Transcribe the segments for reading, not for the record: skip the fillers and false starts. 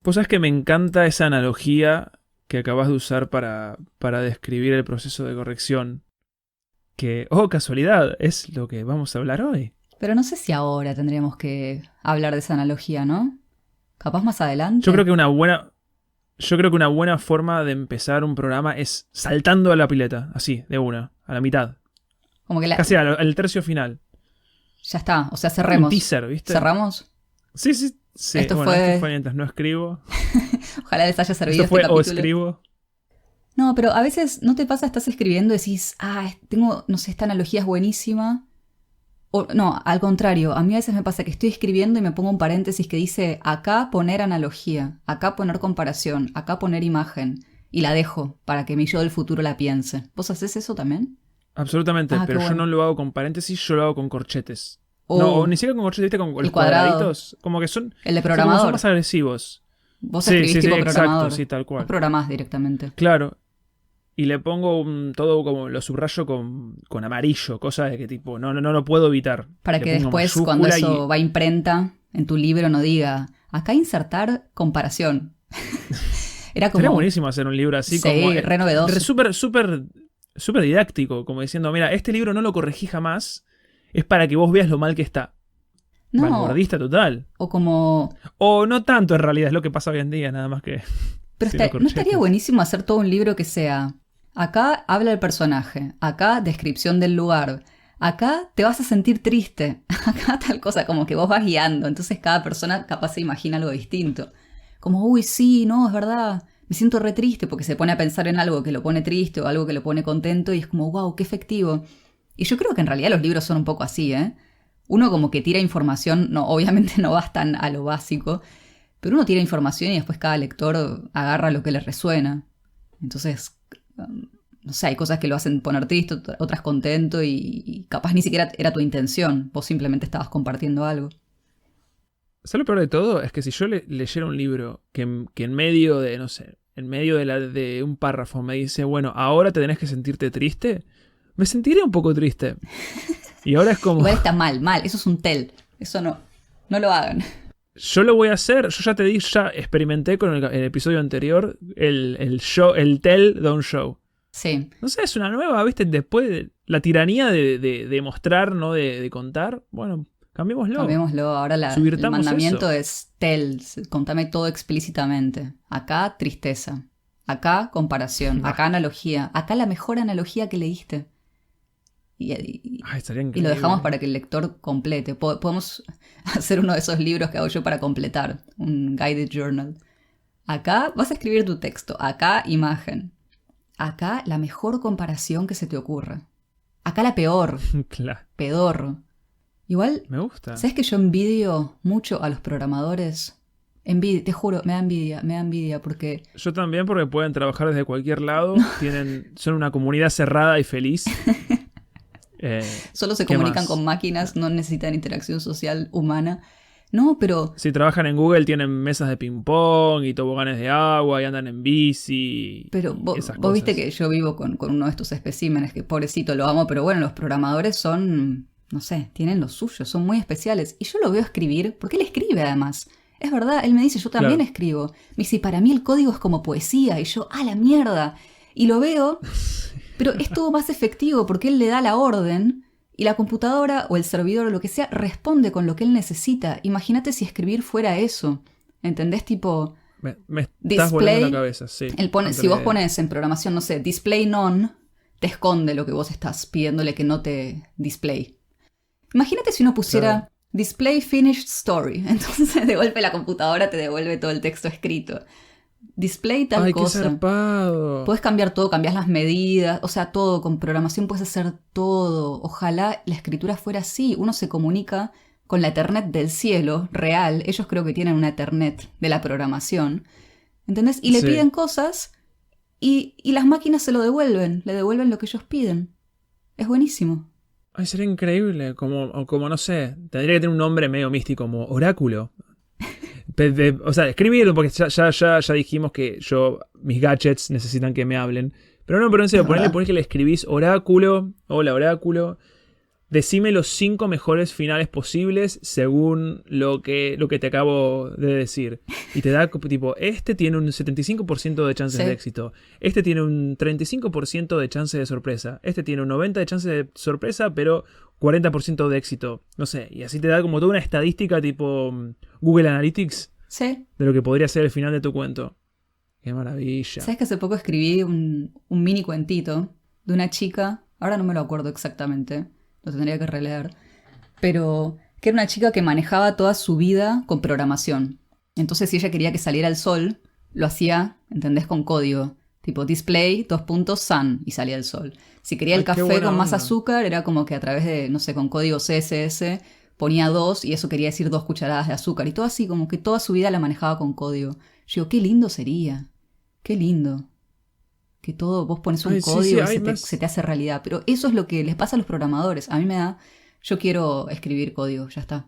Pues sabes que me encanta esa analogía que acabas de usar para describir el proceso de corrección. Que, oh, casualidad, es lo que vamos a hablar hoy. Pero no sé si ahora tendríamos que hablar de esa analogía, ¿no? Capaz más Yo creo adelante. que una buena, yo creo que una buena forma de empezar un programa es saltando a la pileta, así, de una, a la mitad. Como que Casi al tercio final. ya está, o sea, Como un cerremos. teaser, ¿viste? ¿Cerramos? Sí, sí, sí. Esto Bueno, esto fue... fue mientras no escribo. Ojalá les haya servido Esto este fue o capítulo. escribo. No, pero a veces no te pasa, estás escribiendo y decís, tengo, no sé, esta analogía es buenísima. O no, al contrario, a mí a veces me pasa que estoy escribiendo y me pongo un paréntesis que dice acá poner analogía, acá poner comparación, acá poner imagen. Y la dejo para que mi yo del futuro la piense. ¿Vos haces eso también? Absolutamente, Ah, qué pero yo bueno. no lo hago con paréntesis, yo lo hago con corchetes. No, o O ni siquiera con corchetes, ¿viste? Con el los cuadrado, cuadraditos. Como que son. el de O sea, como son programador. más agresivos. Vos Sí, escribís sí, sí, tipo exacto, programador. sí, tal Vos cual. programás directamente. Claro. Y le pongo todo como lo subrayo con amarillo, cosa de que tipo, no lo puedo evitar. Para Le que pongo después, cuando mayúscula eso y. va a imprenta en tu libro, no diga acá insertar comparación. Era Estaría como, buenísimo hacer un libro así como. sí, re novedoso. Súper, súper, súper didáctico, como diciendo, mira, este libro no lo corregí jamás, es para que vos veas lo mal que está. No, Vanguardista total. o como... O no tanto en realidad, es lo que pasa hoy en día, nada más que Pero si lo ¿no estaría corchetes. buenísimo hacer todo un libro que sea, acá habla el personaje, acá descripción del lugar, acá te vas a sentir triste, acá tal cosa, como que vos vas guiando, entonces cada persona capaz se imagina algo distinto. Como, uy, sí, no, es verdad, me siento re triste porque se pone a pensar en algo que lo pone triste o algo que lo pone contento y es como, wow, qué efectivo. Y yo creo que en realidad los libros son un poco así, ¿eh? Uno como que tira información, no, obviamente no vas tan a lo básico, pero uno tira información y después cada lector agarra lo que le resuena. Entonces, no sé, hay cosas que lo hacen poner triste, otras contento y capaz ni siquiera era tu intención. Vos simplemente estabas compartiendo algo. ¿Sabes lo peor de todo? Es que si yo leyera un libro que en medio de, no sé, en medio de un párrafo me dice, bueno, ahora te tenés que sentirte triste, me sentiría un poco triste. Y ahora es como, Igual está mal, mal. Eso es un tel. Eso no. No lo hagan. yo lo voy a hacer, yo ya te di, ya experimenté con el episodio anterior, el show, el tell, don't show. Sí. No sé, es una nueva, ¿viste? Después de la tiranía de mostrar, no de contar, bueno, cambiémoslo. Cambiémoslo. Ahora el Subvirtamos mandamiento eso. es tel. Contame todo explícitamente. Acá, tristeza. Acá, comparación. Bah, Acá, analogía. Acá, la mejor analogía que leíste. ay, estaría Y lo dejamos increíble. para que el lector complete. Podemos hacer uno de esos libros que hago yo para completar, un guided journal. Acá vas a escribir tu texto, acá imagen, acá la mejor comparación que se te ocurra, acá la peor, Claro, pedorro. Igual, me gusta. ¿sabes que yo envidio mucho a los programadores? Te juro, me da envidia porque Yo también, porque pueden trabajar desde cualquier lado, son una comunidad cerrada y feliz. solo se ¿Qué comunican con más? máquinas, no necesitan interacción social humana. No, pero Si trabajan en Google tienen mesas de ping pong y toboganes de agua y andan en bici Pero y esas vos viste cosas. que yo vivo con uno de estos especímenes, que pobrecito lo amo, pero bueno, los programadores son, no sé, tienen lo suyo, son muy especiales. Y yo lo veo escribir, porque él escribe además. Es verdad, él me dice, yo también Claro. escribo. Me dice, para mí el código es como poesía. Y yo, la mierda! Y lo veo, pero es todo más efectivo porque él le da la orden y la computadora o el servidor o lo que sea responde con lo que él necesita. Imagínate si escribir fuera eso. ¿Entendés? Tipo, Me estás volando la display cabeza, sí, ante si la vos idea. pones en programación, no sé, display none, te esconde lo que vos estás pidiéndole que no te display. Imagínate si uno Claro. pusiera display finished story. Entonces de golpe la computadora te devuelve todo el texto escrito. Display tal ¡Ay, qué cosa. zarpado! Puedes cambiar todo, cambias las medidas, o sea, todo. Con programación puedes hacer todo. Ojalá la escritura fuera así. Uno se comunica con la Ethernet del cielo, real. Ellos creo que tienen una Ethernet de la programación. ¿Entendés? Y le Sí. piden cosas y las máquinas se lo devuelven. Le devuelven lo que ellos piden. Es buenísimo. Ay, sería increíble. Como no sé, tendría que tener un nombre medio místico, como oráculo. O sea, escribirlo, porque ya dijimos que mis gadgets necesitan que me hablen. Pero no, pero en Es serio, verdad. ponele que le escribís oráculo. Hola, oráculo. decime los 5 mejores finales posibles según lo que te acabo de decir. Y te da tipo, este tiene un 75% de chances de éxito. Este tiene un 35% de chances de sorpresa. Este tiene un 90% de chances de sorpresa, pero 40% de éxito. No sé, y así te da como toda una estadística tipo Google Analytics de lo que podría ser el final de tu cuento. Qué maravilla. ¿Sabes que hace poco escribí un mini cuentito de una chica? Ahora no me lo acuerdo exactamente. Lo tendría que releer. Pero que era una chica que manejaba toda su vida con programación. Entonces, si ella quería que saliera el sol, lo hacía, ¿entendés? Con código. Tipo display, sun, y salía el sol. Si quería el café con más azúcar, era como que a través de, no sé, con código CSS, ponía 2 y eso quería decir 2 cucharadas de azúcar. Y todo así, como que toda su vida la manejaba con código. Yo digo, qué lindo sería. Qué lindo. Que todo, vos pones un código y se te hace realidad. Pero eso es lo que les pasa a los programadores. A mí me da, yo quiero escribir código, ya está.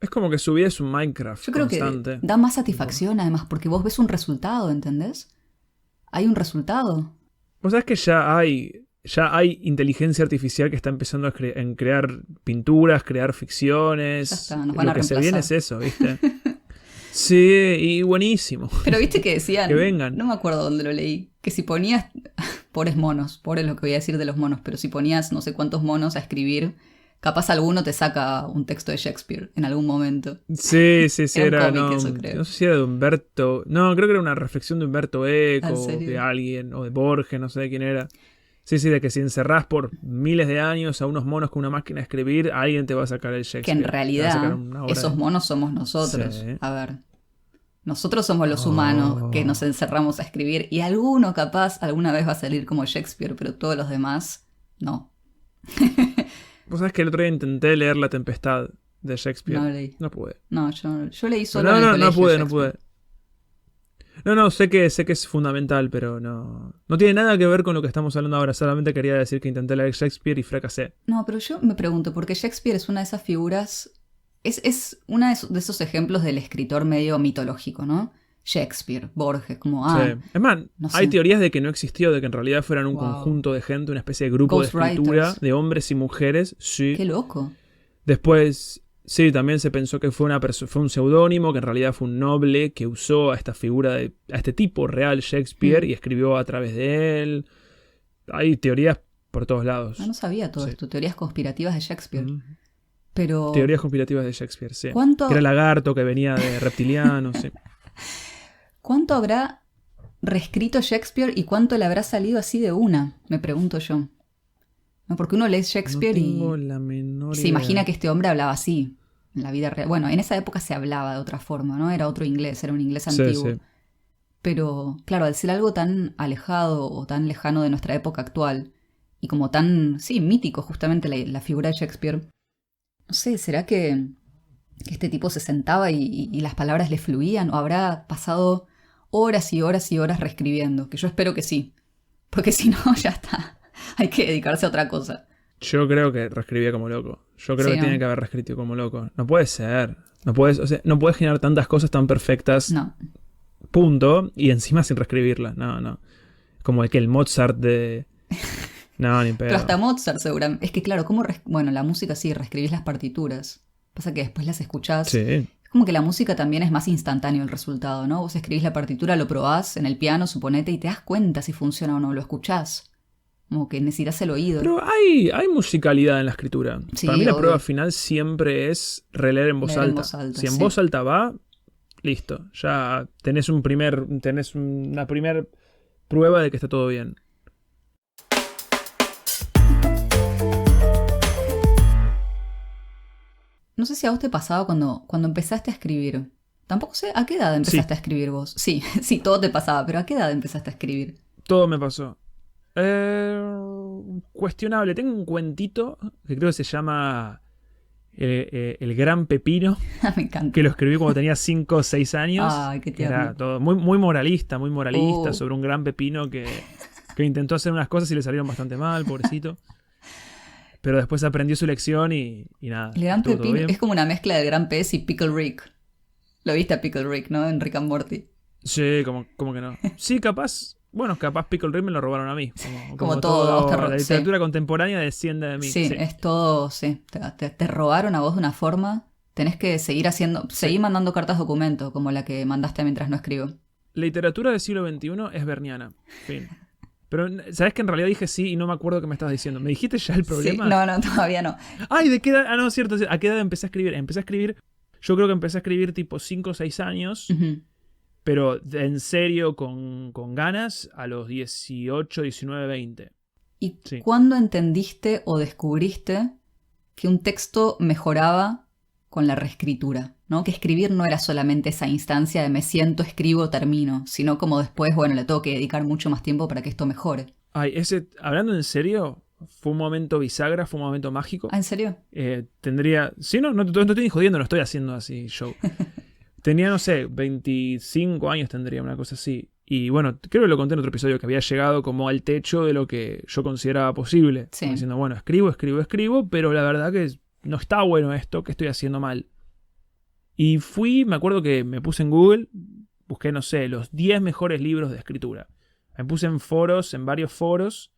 Es como que su vida es un Minecraft yo creo constante. Que da más satisfacción además, porque vos ves un resultado, ¿entendés? Hay un resultado. Vos sabés que ya hay inteligencia artificial que está empezando a crear pinturas, crear ficciones. Ya está, nos van a Lo que reemplazar. se viene es eso, ¿viste? Sí, y buenísimo. Pero viste que decían, que vengan. No me acuerdo dónde lo leí, que si ponías, pobres monos, pobres lo que voy a decir de los monos, pero si ponías no sé cuántos monos a escribir, capaz alguno te saca un texto de Shakespeare en algún momento. Sí, era un cómic, eso, creo. No sé si era de Humberto, no, creo que era una reflexión de Humberto Eco, ¿En serio? de alguien, o de Borges, no sé de quién era. Sí, de que si encerrás por miles de años a unos monos con una máquina de escribir, alguien te va a sacar el Shakespeare. Que en realidad esos monos somos nosotros. Sí. A ver, nosotros somos los humanos que nos encerramos a escribir y alguno capaz alguna vez va a salir como Shakespeare, pero todos los demás no. Vos sabés que el otro día intenté leer La Tempestad de Shakespeare. No leí. No pude. No, yo leí solo en el no colegio no pude. No, sé que es fundamental, pero no tiene nada que ver con lo que estamos hablando ahora. Solamente quería decir que intenté leer Shakespeare y fracasé. No, pero yo me pregunto, porque Shakespeare es una de esas figuras, es uno de esos ejemplos del escritor medio mitológico, ¿no? Shakespeare, Borges, como sí. Es más, no sé. Hay teorías de que no existió, de que en realidad fueran un conjunto de gente, una especie de grupo de escritura de hombres y mujeres. Sí. Qué loco. Después, sí, también se pensó que fue un seudónimo, que en realidad fue un noble que usó a esta figura, a este tipo real Shakespeare y escribió a través de él. Hay teorías por todos lados. No sabía todo esto, teorías conspirativas de Shakespeare. Pero... Teorías conspirativas de Shakespeare, sí. ¿Cuánto... Que era lagarto, que venía de reptiliano, sí. ¿Cuánto habrá reescrito Shakespeare y cuánto le habrá salido así de una? Me pregunto yo. No, porque uno lee Shakespeare y se imagina que este hombre hablaba así en la vida real. Bueno, en esa época se hablaba de otra forma, ¿no? Era otro inglés, era un inglés antiguo. Sí. Pero, claro, al ser algo tan alejado o tan lejano de nuestra época actual y como tan, mítico justamente la figura de Shakespeare, no sé, ¿será que este tipo se sentaba y las palabras le fluían o habrá pasado horas y horas y horas reescribiendo? Que yo espero que sí, porque si no, ya está. Hay que dedicarse a otra cosa. Yo creo que reescribía como loco. Yo creo que tiene que haber reescrito como loco. No puede ser. No puedes generar tantas cosas tan perfectas. No. Punto. Y encima sin reescribirlas. No. Como que el Mozart de... No, ni pedo. Pero hasta Mozart seguramente. Es que claro, bueno, la música sí, reescribís las partituras. Pasa que después las escuchás. Sí. Es como que la música también es más instantáneo el resultado, ¿no? Vos escribís la partitura, lo probás en el piano, suponete, y te das cuenta si funciona o no. Lo escuchás. Como que necesitas el oído. Pero hay musicalidad en la escritura. Sí, para mí la prueba final siempre es releer en voz alta. Si en voz alta va, listo. Ya tenés una primer prueba de que está todo bien. No sé si a vos te pasaba cuando empezaste a escribir. Tampoco sé, ¿a qué edad empezaste a escribir vos? Sí, todo te pasaba, pero ¿a qué edad empezaste a escribir? Todo me pasó. Cuestionable. Tengo un cuentito que creo que se llama El Gran Pepino. Me encanta. Que lo escribí cuando tenía 5 o 6 años. Ay, qué tierno. Era todo muy moralista, sobre un gran pepino que intentó hacer unas cosas y le salieron bastante mal, pobrecito. Pero después aprendió su lección y nada. El Gran Pepino es como una mezcla de Gran Pez y Pickle Rick. Lo viste a Pickle Rick, ¿no? En Rick and Morty. Sí, como que no. Sí, capaz Bueno, capaz Pickle Rick me lo robaron a mí. Como todo, la literatura contemporánea desciende de mí. Sí, es todo, sí. Te robaron a vos de una forma. Tenés que seguir seguir mandando cartas documento, como la que mandaste mientras no escribo. Literatura del siglo XXI es berniana. Fin. Pero, ¿sabes que en realidad dije sí y no me acuerdo qué me estabas diciendo? ¿Me dijiste ya el problema? Sí, no, todavía no. Ay, ¿de qué edad? Ah, no, cierto. ¿A qué edad empecé a escribir? Yo creo que empecé a escribir tipo 5 o 6 años. Uh-huh. Pero en serio, con ganas, a los 18, 19, 20. ¿Y sí. cuándo entendiste o descubriste que un texto mejoraba con la reescritura? ¿No? Que escribir no era solamente esa instancia de me siento, escribo, termino, sino como después, bueno, le tengo que dedicar mucho más tiempo para que esto mejore. Ay, hablando en serio, fue un momento bisagra, fue un momento mágico. ¿Ah, en serio? Tendría... Sí, no estoy ni jodiendo, no estoy haciendo así show. Tenía, no sé, 25 años tendría, una cosa así. Y bueno, creo que lo conté en otro episodio, que había llegado como al techo de lo que yo consideraba posible. Sí. Diciendo, bueno, escribo, pero la verdad que no está bueno esto, que estoy haciendo mal. Y me acuerdo que me puse en Google, busqué, no sé, los 10 mejores libros de escritura. Me puse en varios foros,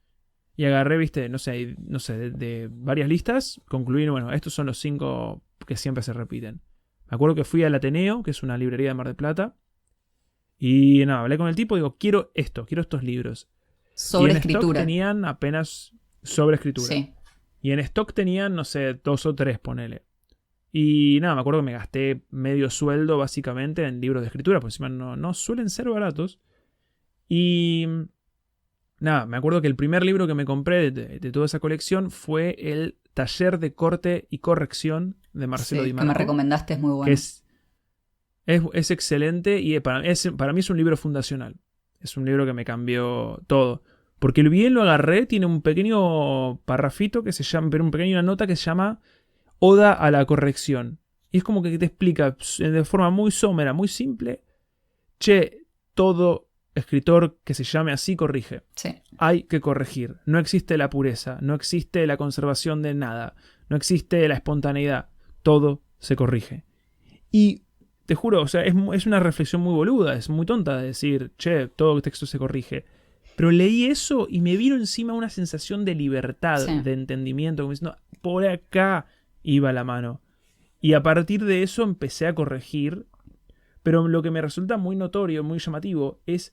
y agarré, viste, no sé, de varias listas, concluí, bueno, estos son los 5 que siempre se repiten. Me acuerdo que fui al Ateneo, que es una librería de Mar del Plata, y nada, hablé con el tipo y digo, quiero estos libros. Sobre y en escritura. Stock tenían apenas sobre escritura. Sí. Y en stock tenían, no sé, 2 o 3, ponele. Y nada, me acuerdo que me gasté medio sueldo básicamente en libros de escritura, porque encima no suelen ser baratos. Y nada, me acuerdo que el primer libro que me compré de toda esa colección fue el Taller de Corte y Corrección de Marcelo Di Marco. Que me recomendaste, es muy bueno. Que es excelente y para mí es un libro fundacional. Es un libro que me cambió todo. Porque bien lo agarré, tiene un pequeño parrafito que se llama, pero una nota que se llama Oda a la corrección. Y es como que te explica de forma muy somera, muy simple. Che, todo escritor que se llame así corrige. Sí. Hay que corregir. No existe la pureza, no existe la conservación de nada, no existe la espontaneidad. Todo se corrige. Y te juro, o sea, es una reflexión muy boluda, es muy tonta de decir, che, todo texto se corrige. Pero leí eso y me vino encima una sensación de libertad, sí, de entendimiento, como diciendo, por acá iba la mano. Y a partir de eso empecé a corregir. Pero lo que me resulta muy notorio, muy llamativo, es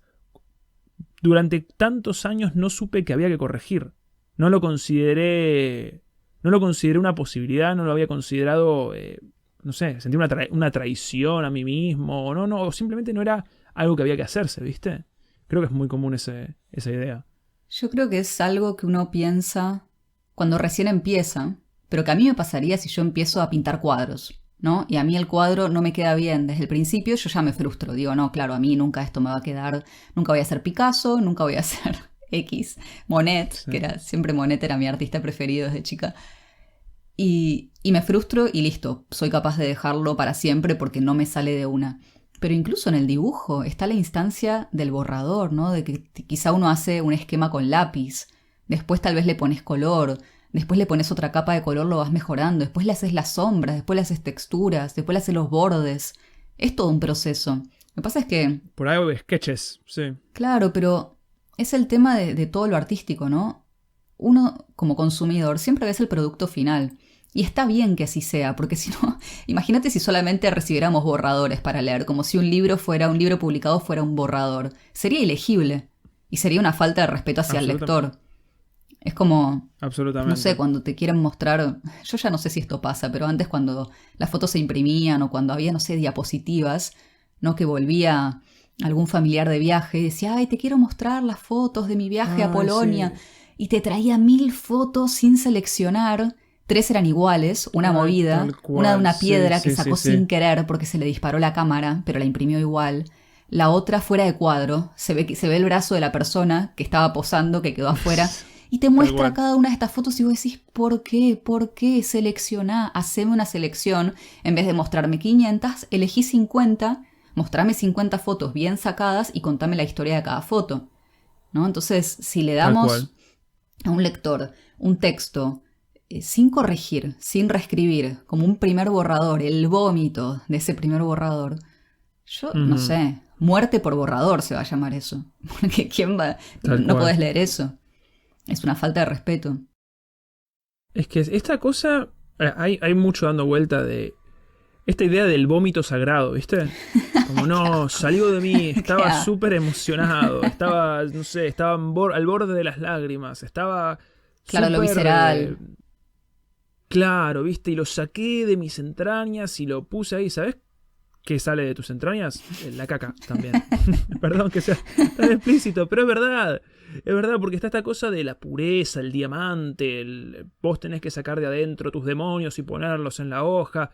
durante tantos años no supe que había que corregir. No lo consideré una posibilidad, no lo había considerado, no sé, sentí una traición a mí mismo, o simplemente no era algo que había que hacerse, ¿viste? Creo que es muy común esa idea. Yo creo que es algo que uno piensa cuando recién empieza, pero que a mí me pasaría si yo empiezo a pintar cuadros, ¿no? Y a mí el cuadro no me queda bien desde el principio, yo ya me frustro. Digo, no, claro, a mí nunca esto me va a quedar, nunca voy a ser Picasso, nunca voy a ser X, Monet, sí. Siempre Monet era mi artista preferido desde chica. Y me frustro y listo, soy capaz de dejarlo para siempre porque no me sale de una. Pero incluso en el dibujo está la instancia del borrador, ¿no? De que quizá uno hace un esquema con lápiz, después tal vez le pones color, después le pones otra capa de color, lo vas mejorando, después le haces las sombras, después le haces texturas, después le haces los bordes. Es todo un proceso. Lo que pasa es que... Por ahí hay sketches, sí. Claro, pero es el tema de todo lo artístico, ¿no? Uno, como consumidor, siempre ves el producto final. Y está bien que así sea, porque si no, imagínate si solamente recibiéramos borradores para leer, como si un libro publicado fuera un borrador. Sería ilegible y sería una falta de respeto hacia el lector. Es como, absolutamente, no sé, cuando te quieren mostrar, yo ya no sé si esto pasa, pero antes cuando las fotos se imprimían o cuando había, no sé, diapositivas, ¿no? Que volvía algún familiar de viaje y decía, ay, te quiero mostrar las fotos de mi viaje a Polonia. Sí. Y te traía 1000 fotos sin seleccionar. 3 eran iguales, una movida, una de una piedra que sacó sin querer porque se le disparó la cámara, pero la imprimió igual. La otra fuera de cuadro, se ve el brazo de la persona que estaba posando, que quedó afuera, y te muestra cada una de estas fotos y vos decís, ¿por qué? ¿Por qué? Seleccioná, haceme una selección, en vez de mostrarme 500, elegí 50, mostrame 50 fotos bien sacadas y contame la historia de cada foto, ¿no? Entonces, si le damos a un lector un texto sin corregir, sin reescribir, como un primer borrador, el vómito de ese primer borrador, yo no sé, muerte por borrador se va a llamar eso. Porque ¿quién va? Tal No cual. podés leer eso. Es una falta de respeto. Es que esta cosa, hay mucho dando vuelta de esta idea del vómito sagrado, ¿viste? Como no, salió de mí, estaba Claro. súper emocionado, estaba, no sé, estaba al borde de las lágrimas, estaba Claro, lo súper, visceral. claro, ¿viste? Y lo saqué de mis entrañas y lo puse ahí, ¿sabes? ¿Qué sale de tus entrañas? La caca también. Perdón que sea tan explícito, pero es verdad. Es verdad, porque está esta cosa de la pureza, el diamante, vos tenés que sacar de adentro tus demonios y ponerlos en la hoja.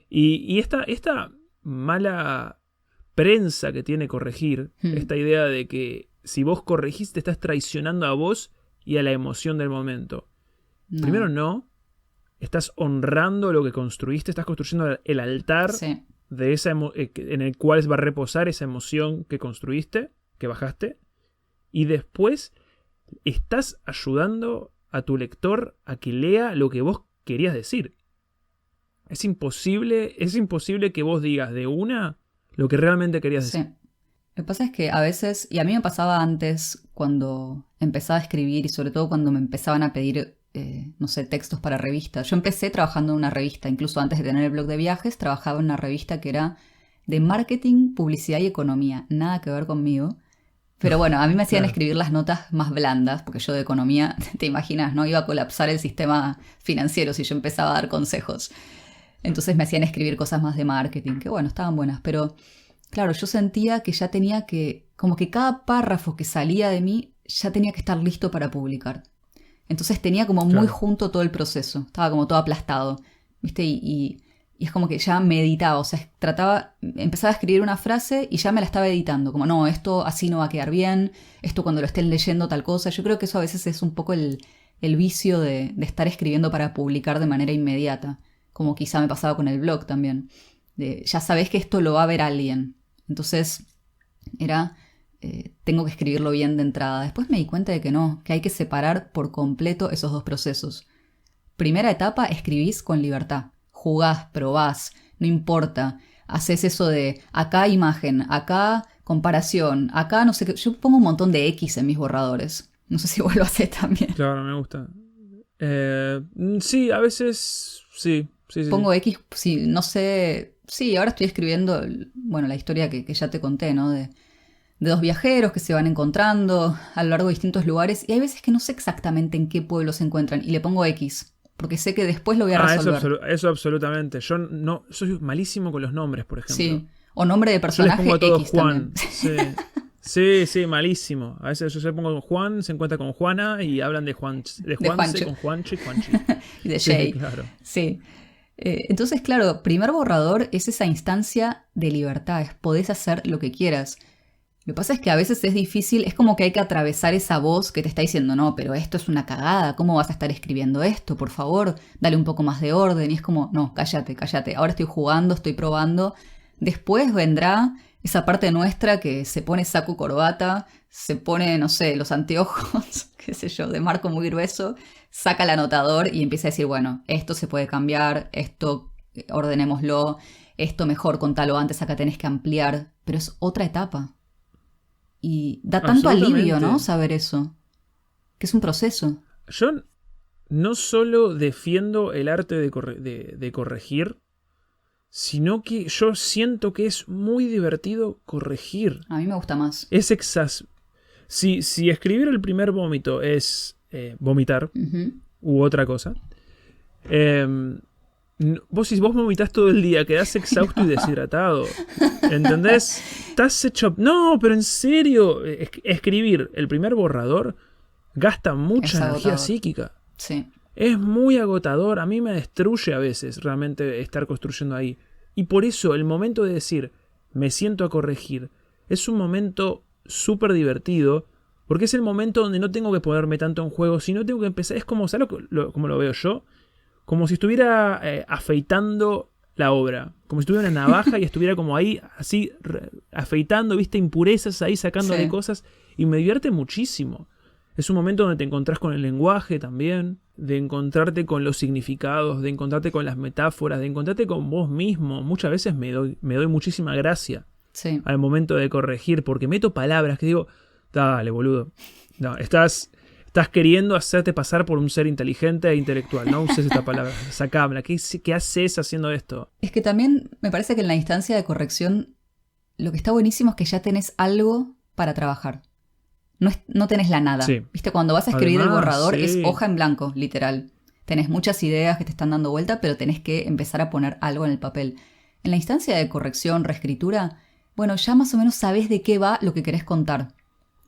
Y esta mala prensa que tiene corregir, esta idea de que si vos corregís te estás traicionando a vos y a la emoción del momento. No. Primero no, estás honrando lo que construiste, estás construyendo el altar Sí. de en el cual va a reposar esa emoción que construiste, que bajaste, y después estás ayudando a tu lector a que lea lo que vos querías decir. Es imposible que vos digas de una lo que realmente querías Sí. decir. Lo que pasa es que a veces, y a mí me pasaba antes cuando empezaba a escribir y sobre todo cuando me empezaban a pedir, no sé, textos para revistas. Yo empecé trabajando en una revista, incluso antes de tener el blog de viajes, trabajaba en una revista que era de marketing, publicidad y economía. Nada que ver conmigo. Pero bueno, a mí me hacían Claro. escribir las notas más blandas, porque yo de economía, te imaginas, ¿no? Iba a colapsar el sistema financiero si yo empezaba a dar consejos. Entonces me hacían escribir cosas más de marketing, que bueno, estaban buenas, pero claro, yo sentía que ya tenía que, como que cada párrafo que salía de mí ya tenía que estar listo para publicar. Entonces tenía como muy Claro. junto todo el proceso, estaba como todo aplastado, ¿viste? Y es como que ya me editaba, o sea, empezaba a escribir una frase y ya me la estaba editando, como no, esto así no va a quedar bien, esto cuando lo estén leyendo tal cosa. Yo creo que eso a veces es un poco el vicio de estar escribiendo para publicar de manera inmediata, como quizá me pasaba con el blog también. Ya sabés que esto lo va a ver alguien, entonces era, tengo que escribirlo bien de entrada. Después me di cuenta de que no, que hay que separar por completo esos dos procesos. Primera etapa, escribís con libertad. Jugás, probás, no importa. Haces eso de acá imagen, acá comparación, acá no sé qué. Yo pongo un montón de X en mis borradores. No sé si vos lo haces también. Claro, me gusta. Sí, a veces sí. Pongo X, sí, no sé. Sí, ahora estoy escribiendo, bueno, la historia que ya te conté, ¿no? De dos viajeros que se van encontrando a lo largo de distintos lugares. Y hay veces que no sé exactamente en qué pueblo se encuentran. Y le pongo X, porque sé que después lo voy a resolver. Eso absolutamente. Yo no soy malísimo con los nombres, por ejemplo. Sí. O nombre de Yo les personaje pongo a todos X Juan. también. Sí, malísimo. A veces yo le pongo Juan, se encuentra con Juana y hablan de Juanse Juancho. con Juanchi. Y de Sí, Jay. claro. Sí. Entonces, claro, primer borrador es esa instancia de libertad, es podés hacer lo que quieras. Lo que pasa es que a veces es difícil, es como que hay que atravesar esa voz que te está diciendo, no, pero esto es una cagada, ¿cómo vas a estar escribiendo esto? Por favor, dale un poco más de orden. Y es como, no, cállate, ahora estoy jugando, estoy probando. Después vendrá esa parte nuestra que se pone saco corbata, se pone, no sé, los anteojos, qué sé yo, de marco muy grueso, saca el anotador y empieza a decir, bueno, esto se puede cambiar, esto ordenémoslo, esto mejor contalo antes, acá tenés que ampliar, pero es otra etapa. Y da tanto alivio, ¿no? Saber eso, que es un proceso. Yo no solo defiendo el arte de corregir, sino que yo siento que es muy divertido corregir. A mí me gusta más. Si escribir el primer vómito es vomitar u otra cosa, si vos vomitas todo el día, quedás exhausto y deshidratado. ¿Entendés? Estás hecho... No, pero en serio, escribir el primer borrador gasta mucha energía psíquica. Sí. Es muy agotador, a mí me destruye a veces realmente estar construyendo ahí. Y por eso el momento de decir, me siento a corregir, es un momento súper divertido, porque es el momento donde no tengo que ponerme tanto en juego, sino tengo que empezar, es como, ¿sabes cómo lo veo yo? Como si estuviera afeitando la obra, como si tuviera una navaja y estuviera como ahí, así, afeitando, viste, impurezas ahí, sacándole cosas, y me divierte muchísimo. Es un momento donde te encontrás con el lenguaje también, de encontrarte con los significados, de encontrarte con las metáforas, de encontrarte con vos mismo. Muchas veces me doy muchísima gracia Sí. al momento de corregir, porque meto palabras que digo, dale, boludo. No, estás queriendo hacerte pasar por un ser inteligente e intelectual. No uses esta palabra, sacámela. ¿Qué haces haciendo esto? Es que también me parece que en la instancia de corrección lo que está buenísimo es que ya tenés algo para trabajar. No tenés la nada. Sí. ¿Viste? Cuando vas a escribir Además, el borrador sí. es hoja en blanco, literal. Tenés muchas ideas que te están dando vuelta, pero tenés que empezar a poner algo en el papel. En la instancia de corrección, reescritura, bueno, ya más o menos sabés de qué va lo que querés contar.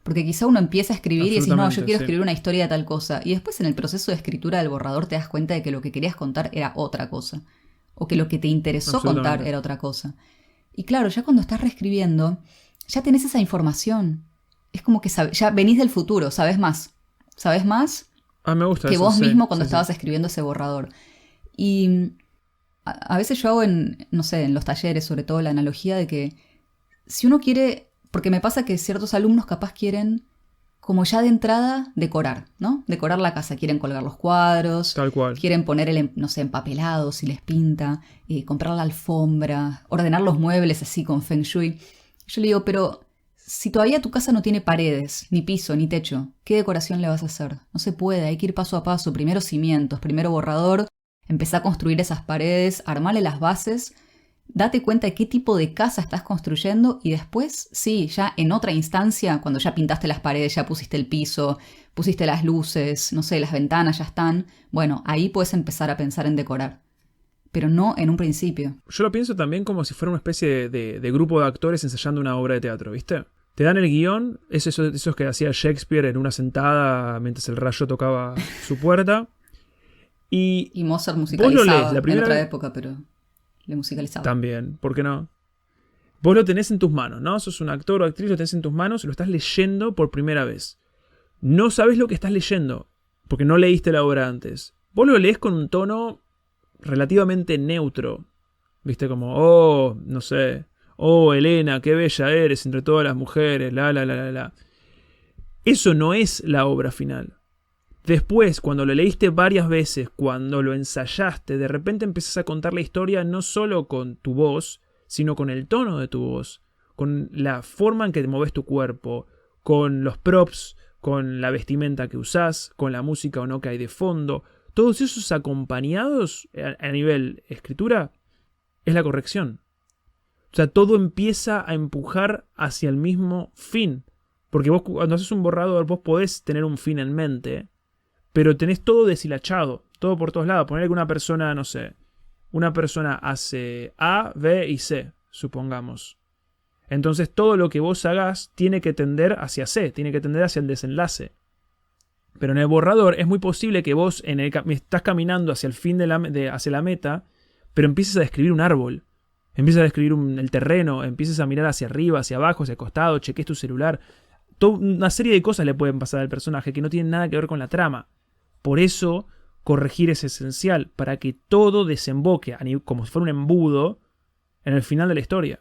Porque quizá uno empieza a escribir y decís, no, yo quiero escribir una historia de tal cosa. Y después en el proceso de escritura del borrador te das cuenta de que lo que querías contar era otra cosa. O que lo que te interesó contar era otra cosa. Y claro, ya cuando estás reescribiendo, ya tenés esa información. Es como que ya venís del futuro, sabés más. Sabés más me gusta que eso, vos sí, mismo cuando sí, estabas sí. escribiendo ese borrador. Y a veces yo hago no sé, en los talleres sobre todo la analogía de que si uno quiere, porque me pasa que ciertos alumnos capaz quieren como ya de entrada decorar, ¿no? Decorar la casa, quieren colgar los cuadros, Tal cual. quieren poner no sé, empapelado si les pinta, comprar la alfombra, ordenar los muebles así con Feng Shui. Yo le digo, pero si todavía tu casa no tiene paredes, ni piso, ni techo, ¿qué decoración le vas a hacer? No se puede, hay que ir paso a paso, primero cimientos, primero borrador, empezá a construir esas paredes, armarle las bases, date cuenta de qué tipo de casa estás construyendo y después, sí, ya en otra instancia, cuando ya pintaste las paredes, ya pusiste el piso, pusiste las luces, no sé, las ventanas ya están, bueno, ahí puedes empezar a pensar en decorar. Pero no en un principio. Yo lo pienso también como si fuera una especie de grupo de actores ensayando una obra de teatro, ¿viste? Te dan el guión, es esos que hacía Shakespeare en una sentada mientras el rayo tocaba su puerta. Y Mozart vos musicalizaba lo lees la primera en otra vez. época, pero le musicalizaba. También, ¿por qué no? Vos lo tenés en tus manos, ¿no? Sos un actor o actriz, lo tenés en tus manos y lo estás leyendo por primera vez. No sabes lo que estás leyendo, porque no leíste la obra antes. Vos lo lees con un tono relativamente neutro. ¿Viste? Como, no sé, Elena, qué bella eres entre todas las mujeres, la. Eso no es la obra final. Después, cuando lo leíste varias veces, cuando lo ensayaste, de repente empezás a contar la historia no solo con tu voz, sino con el tono de tu voz, con la forma en que te moves tu cuerpo, con los props, con la vestimenta que usás, con la música o no que hay de fondo. Todos esos acompañados a nivel escritura es la corrección. O sea, todo empieza a empujar hacia el mismo fin. Porque vos cuando haces un borrador, vos podés tener un fin en mente, pero tenés todo deshilachado, todo por todos lados. Ponerle que una persona, no sé, una persona hace A, B y C, supongamos. Entonces todo lo que vos hagas tiene que tender hacia C, tiene que tender hacia el desenlace. Pero en el borrador es muy posible que vos estás caminando hacia el fin hacia la meta, pero empieces a describir un árbol, empieces a describir el terreno, empieces a mirar hacia arriba, hacia abajo, hacia el costado, cheques tu celular. Una serie de cosas le pueden pasar al personaje que no tienen nada que ver con la trama. Por eso corregir es esencial, para que todo desemboque, como si fuera un embudo, en el final de la historia.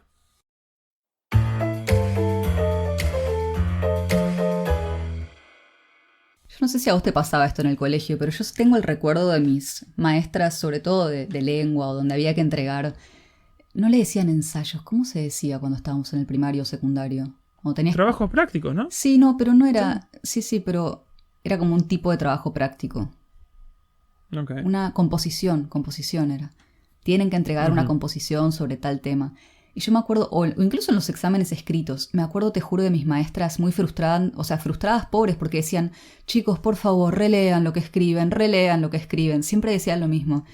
Yo no sé si a vos te pasaba esto en el colegio, pero yo tengo el recuerdo de mis maestras, sobre todo de lengua o donde había que entregar. No le decían ensayos, ¿cómo se decía cuando estábamos en el primario o secundario? Trabajos prácticos, ¿no? Sí, no, pero no era... Sí, pero era como un tipo de trabajo práctico. Okay. Una composición era. Tienen que entregar una composición sobre tal tema. Y yo me acuerdo, o incluso en los exámenes escritos, me acuerdo, te juro, de mis maestras muy frustradas, frustradas, pobres, porque decían, chicos, por favor, relean lo que escriben. Siempre decían lo mismo.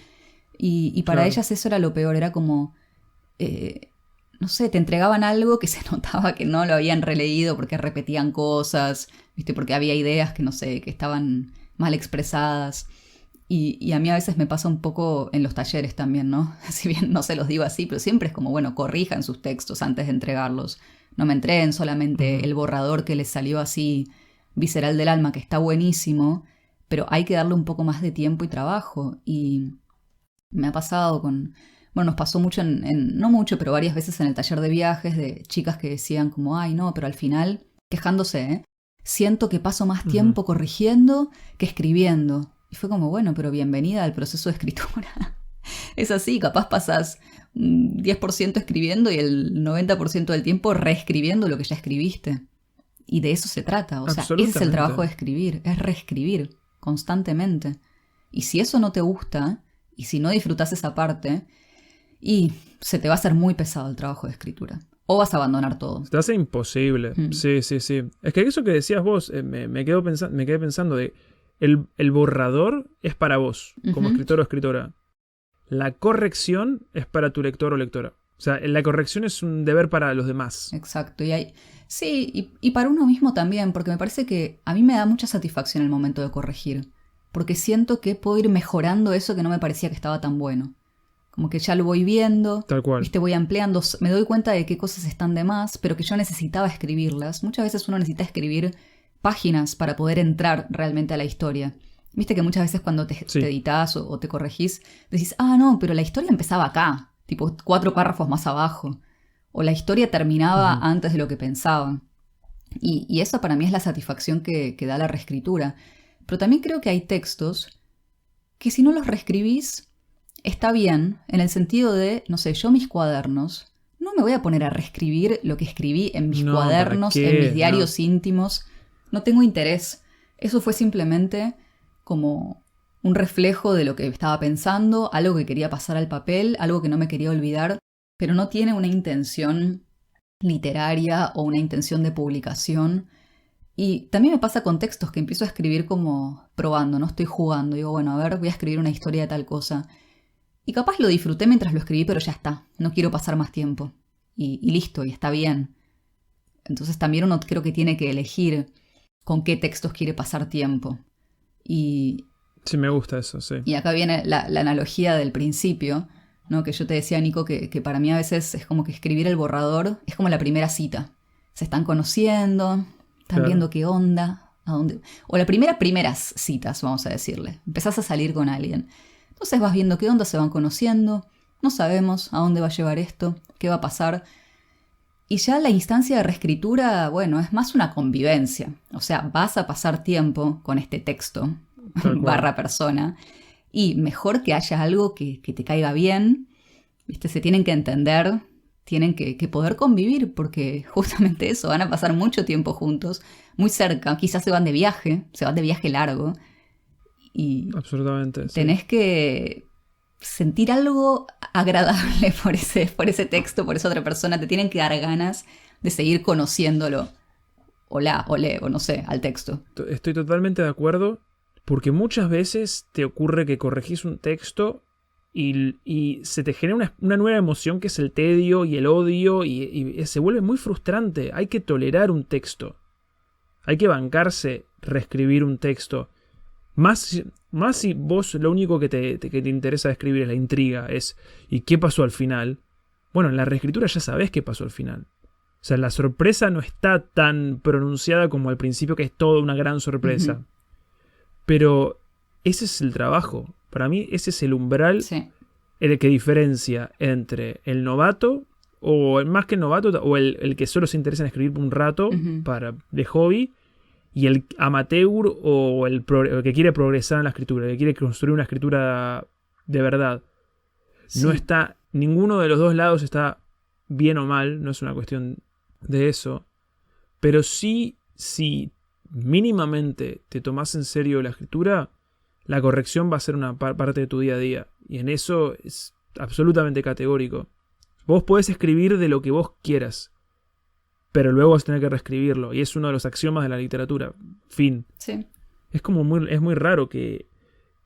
Y para ellas eso era lo peor, era como... no sé, te entregaban algo que se notaba que no lo habían releído porque repetían cosas, ¿viste? Porque había ideas que, no sé, que estaban mal expresadas. Y a mí a veces me pasa un poco en los talleres también, ¿no? Si bien no se los digo así, pero siempre es como, bueno, corrijan sus textos antes de entregarlos. No me entreguen solamente el borrador que les salió así visceral del alma, que está buenísimo, pero hay que darle un poco más de tiempo y trabajo. Y me ha pasado nos pasó mucho no mucho, pero varias veces en el taller de viajes, de chicas que decían como, ay, no, pero al final, quejándose, siento que paso más tiempo corrigiendo que escribiendo. Y fue como, bueno, pero bienvenida al proceso de escritura. Es así, capaz pasás 10% escribiendo y el 90% del tiempo reescribiendo lo que ya escribiste. Y de eso se trata. O sea, ese es el trabajo de escribir, es reescribir constantemente. Y si eso no te gusta, y si no disfrutas esa parte, y se te va a hacer muy pesado el trabajo de escritura. O vas a abandonar todo. Se te hace imposible. Sí. Es que eso que decías vos, me quedé pensando de... El borrador es para vos, como escritor o escritora. La corrección es para tu lector o lectora. O sea, la corrección es un deber para los demás. Exacto. Y para uno mismo también, porque me parece que a mí me da mucha satisfacción el momento de corregir. Porque siento que puedo ir mejorando eso que no me parecía que estaba tan bueno. Como que ya lo voy viendo, tal cual. ¿Viste? Voy ampliando, me doy cuenta de qué cosas están de más, pero que yo necesitaba escribirlas. Muchas veces uno necesita escribir páginas para poder entrar realmente a la historia. Viste que muchas veces cuando te editás o te corregís, decís, no, pero la historia empezaba acá, tipo 4 párrafos más abajo. O la historia terminaba antes de lo que pensaba. Y eso para mí es la satisfacción que da la reescritura. Pero también creo que hay textos que si no los reescribís, está bien, en el sentido de, no sé, yo mis cuadernos, no me voy a poner a reescribir lo que escribí en mis cuadernos, en mis diarios íntimos. No tengo interés. Eso fue simplemente como un reflejo de lo que estaba pensando, algo que quería pasar al papel, algo que no me quería olvidar, pero no tiene una intención literaria o una intención de publicación. Y también me pasa con textos que empiezo a escribir como probando, no estoy jugando. Digo, bueno, a ver, voy a escribir una historia de tal cosa. Y capaz lo disfruté mientras lo escribí, pero ya está. No quiero pasar más tiempo. Y listo, y está bien. Entonces también uno creo que tiene que elegir con qué textos quiere pasar tiempo. Y sí, me gusta eso, sí. Y acá viene la analogía del principio, ¿no? Que yo te decía, Nico, que para mí a veces es como que escribir el borrador es como la primera cita. Se están conociendo, están viendo qué onda, a dónde... O las primeras citas, vamos a decirle. Empezás a salir con alguien. Entonces vas viendo qué onda, se van conociendo, no sabemos a dónde va a llevar esto, qué va a pasar. Y ya la instancia de reescritura, bueno, es más una convivencia. O sea, vas a pasar tiempo con este texto, / persona, y mejor que haya algo que te caiga bien, ¿viste? Se tienen que entender, tienen que poder convivir, porque justamente eso, van a pasar mucho tiempo juntos, muy cerca, quizás se van de viaje largo, y absolutamente, tenés que sentir algo agradable por ese texto, por esa otra persona. Te tienen que dar ganas de seguir conociéndolo. O no sé, al texto. Estoy totalmente de acuerdo, porque muchas veces te ocurre que corregís un texto y se te genera una nueva emoción que es el tedio y el odio y se vuelve muy frustrante. Hay que tolerar un texto. Hay que bancarse reescribir un texto. Más si vos lo único que te interesa escribir es la intriga, es ¿y qué pasó al final? Bueno, en la reescritura ya sabés qué pasó al final. O sea, la sorpresa no está tan pronunciada como al principio, que es toda una gran sorpresa. Pero ese es el trabajo. Para mí ese es el umbral el que diferencia entre el novato, o más que el novato, o el que solo se interesa en escribir un rato de hobby, y el amateur o el que quiere progresar en la escritura, que quiere construir una escritura de verdad. Sí. No está, ninguno de los dos lados está bien o mal, no es una cuestión de eso. Pero sí, si mínimamente te tomás en serio la escritura, la corrección va a ser una parte de tu día a día. Y en eso es absolutamente categórico. Vos podés escribir de lo que vos quieras, pero luego vas a tener que reescribirlo. Y es uno de los axiomas de la literatura. Fin. Sí. Es muy raro que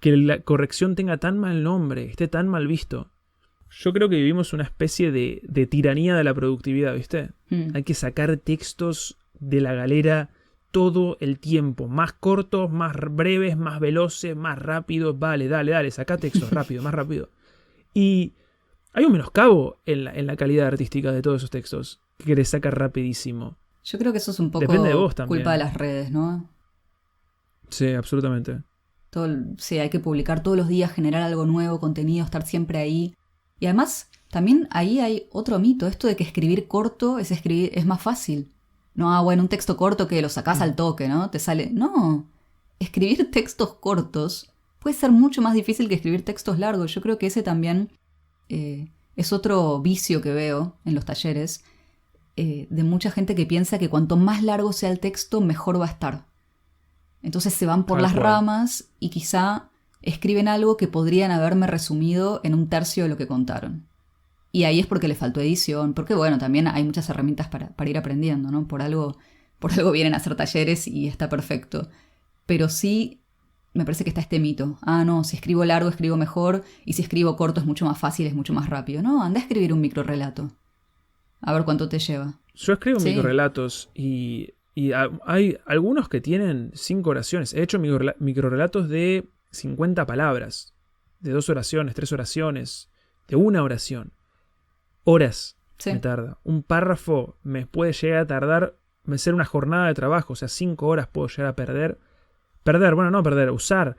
la corrección tenga tan mal nombre, esté tan mal visto. Yo creo que vivimos una especie de tiranía de la productividad, ¿viste? Hay que sacar textos de la galera todo el tiempo. Más cortos, más breves, más veloces, más rápidos. Vale, dale, saca textos rápido, más rápido. Y hay un menoscabo en la calidad artística de todos esos textos que querés sacar rapidísimo. Yo creo que eso es un poco depende de vos también. Culpa de las redes, ¿no? Sí, absolutamente. Sí, hay que publicar todos los días, generar algo nuevo, contenido, estar siempre ahí. Y además, también ahí hay otro mito, esto de que escribir corto es más fácil. No, bueno, un texto corto que lo sacás al toque, ¿no? Te sale... No, escribir textos cortos puede ser mucho más difícil que escribir textos largos. Yo creo que ese también Es otro vicio que veo en los talleres de mucha gente que piensa que cuanto más largo sea el texto, mejor va a estar. Entonces se van por Tal las cual. ramas y quizá escriben algo que podrían haberme resumido en un tercio de lo que contaron. Y ahí es porque le faltó edición, porque bueno, también hay muchas herramientas para ir aprendiendo, ¿no? Por algo vienen a hacer talleres y está perfecto. Pero sí, me parece que está este mito. Ah, no, si escribo largo escribo mejor, y si escribo corto es mucho más fácil, es mucho más rápido. No, anda a escribir un microrrelato. A ver cuánto te lleva. Yo escribo Sí. microrelatos y hay algunos que tienen 5 oraciones. He hecho microrelatos de 50 palabras, de 2 oraciones, 3 oraciones, de una oración. Horas Sí. me tarda. Un párrafo me puede llegar a tardar, me ser una jornada de trabajo, o sea, 5 horas puedo llegar a perder, usar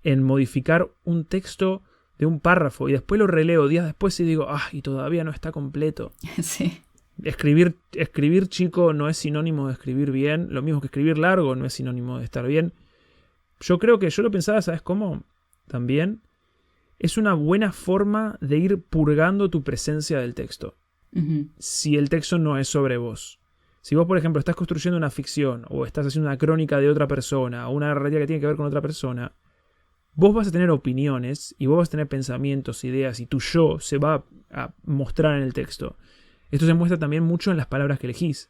en modificar un texto de un párrafo y después lo releo días después y digo, y todavía no está completo. Sí. Escribir chico no es sinónimo de escribir bien, lo mismo que escribir largo no es sinónimo de estar bien. Yo creo que yo lo pensaba, ¿sabes cómo? También es una buena forma de ir purgando tu presencia del texto. Ujú. Si el texto no es sobre vos. Si vos, por ejemplo, estás construyendo una ficción o estás haciendo una crónica de otra persona o una narrativa que tiene que ver con otra persona, vos vas a tener opiniones y vos vas a tener pensamientos, ideas y tu yo se va a mostrar en el texto. Esto se muestra también mucho en las palabras que elegís.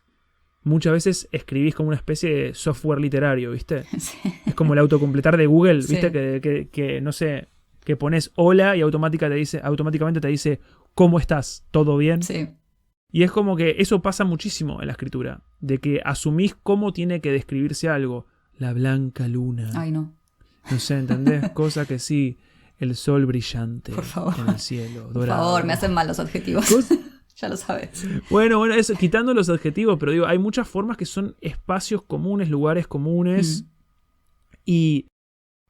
Muchas veces escribís como una especie de software literario, ¿viste? Sí. Es como el autocompletar de Google, Sí. ¿viste? Que no sé, que pones hola y automáticamente te dice ¿cómo estás? ¿Todo bien? Sí. Y es como que eso pasa muchísimo en la escritura, de que asumís cómo tiene que describirse algo. La blanca luna. Ay, no. No sé, ¿entendés? Cosa que sí, el sol brillante Por favor. en el cielo, Por dorado. favor, me hacen mal los adjetivos. Ya lo sabes. Bueno, eso, quitando los adjetivos, pero digo, hay muchas formas que son espacios comunes, lugares comunes, y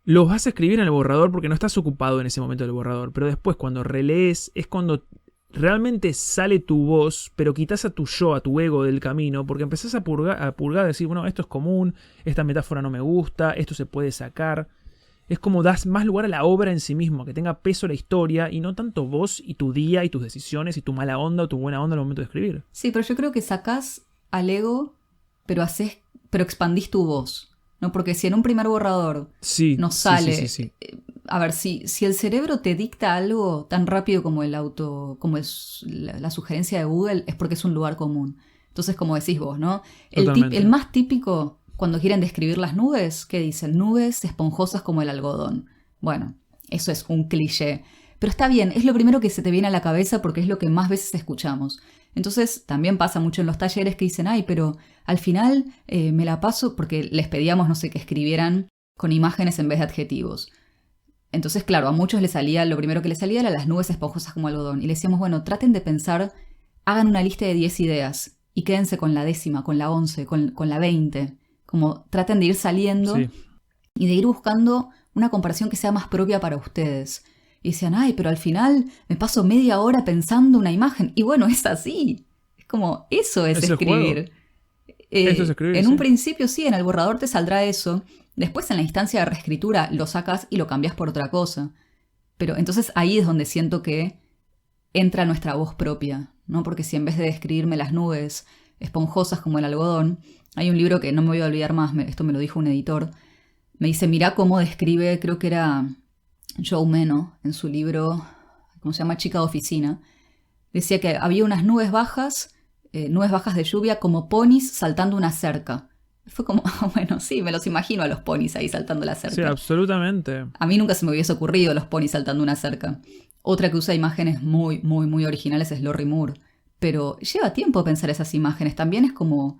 los vas a escribir en el borrador porque no estás ocupado en ese momento del borrador, pero después cuando relees es cuando realmente sale tu voz, pero quitas a tu yo, a tu ego del camino, porque empezás a purgar, a decir, bueno, esto es común, esta metáfora no me gusta, esto se puede sacar. Es como das más lugar a la obra en sí mismo, que tenga peso la historia y no tanto vos y tu día y tus decisiones y tu mala onda o tu buena onda al momento de escribir. Sí, pero yo creo que sacás al ego, pero expandís tu voz. ¿No? Porque si en un primer borrador Sí, nos sí, sale. sí. A ver, si el cerebro te dicta algo tan rápido como la sugerencia de Google, es porque es un lugar común. Entonces, como decís vos, ¿no? Totalmente. El más típico, cuando quieren describir las nubes, ¿qué dicen? Nubes esponjosas como el algodón. Bueno, eso es un cliché. Pero está bien, es lo primero que se te viene a la cabeza porque es lo que más veces escuchamos. Entonces, también pasa mucho en los talleres que dicen, pero al final me la paso, porque les pedíamos, no sé, que escribieran con imágenes en vez de adjetivos. Entonces, claro, a muchos lo primero que les salía era las nubes esponjosas como algodón. Y les decíamos, bueno, traten de pensar, hagan una lista de 10 ideas y quédense con la 10ª, con la 11, con la 20. Como traten de ir saliendo y de ir buscando una comparación que sea más propia para ustedes. Y decían, pero al final me paso media hora pensando una imagen. Y bueno, es así. Es como, eso es escribir. Eso es escribir, en un principio sí, en el borrador te saldrá eso. Después en la instancia de reescritura lo sacas y lo cambias por otra cosa. Pero entonces ahí es donde siento que entra nuestra voz propia, ¿no? Porque si en vez de describirme las nubes esponjosas como el algodón, hay un libro que no me voy a olvidar más, esto me lo dijo un editor, me dice, mirá cómo describe, creo que era Joe Meno, en su libro, ¿cómo se llama? Chica de oficina. Decía que había unas nubes bajas de lluvia como ponis saltando una cerca. Fue como, bueno, sí, me los imagino a los ponis ahí saltando la cerca. Sí, absolutamente. A mí nunca se me hubiese ocurrido los ponis saltando una cerca. Otra que usa imágenes muy, muy, muy originales es Lorrie Moore. Pero lleva tiempo pensar esas imágenes. También es como,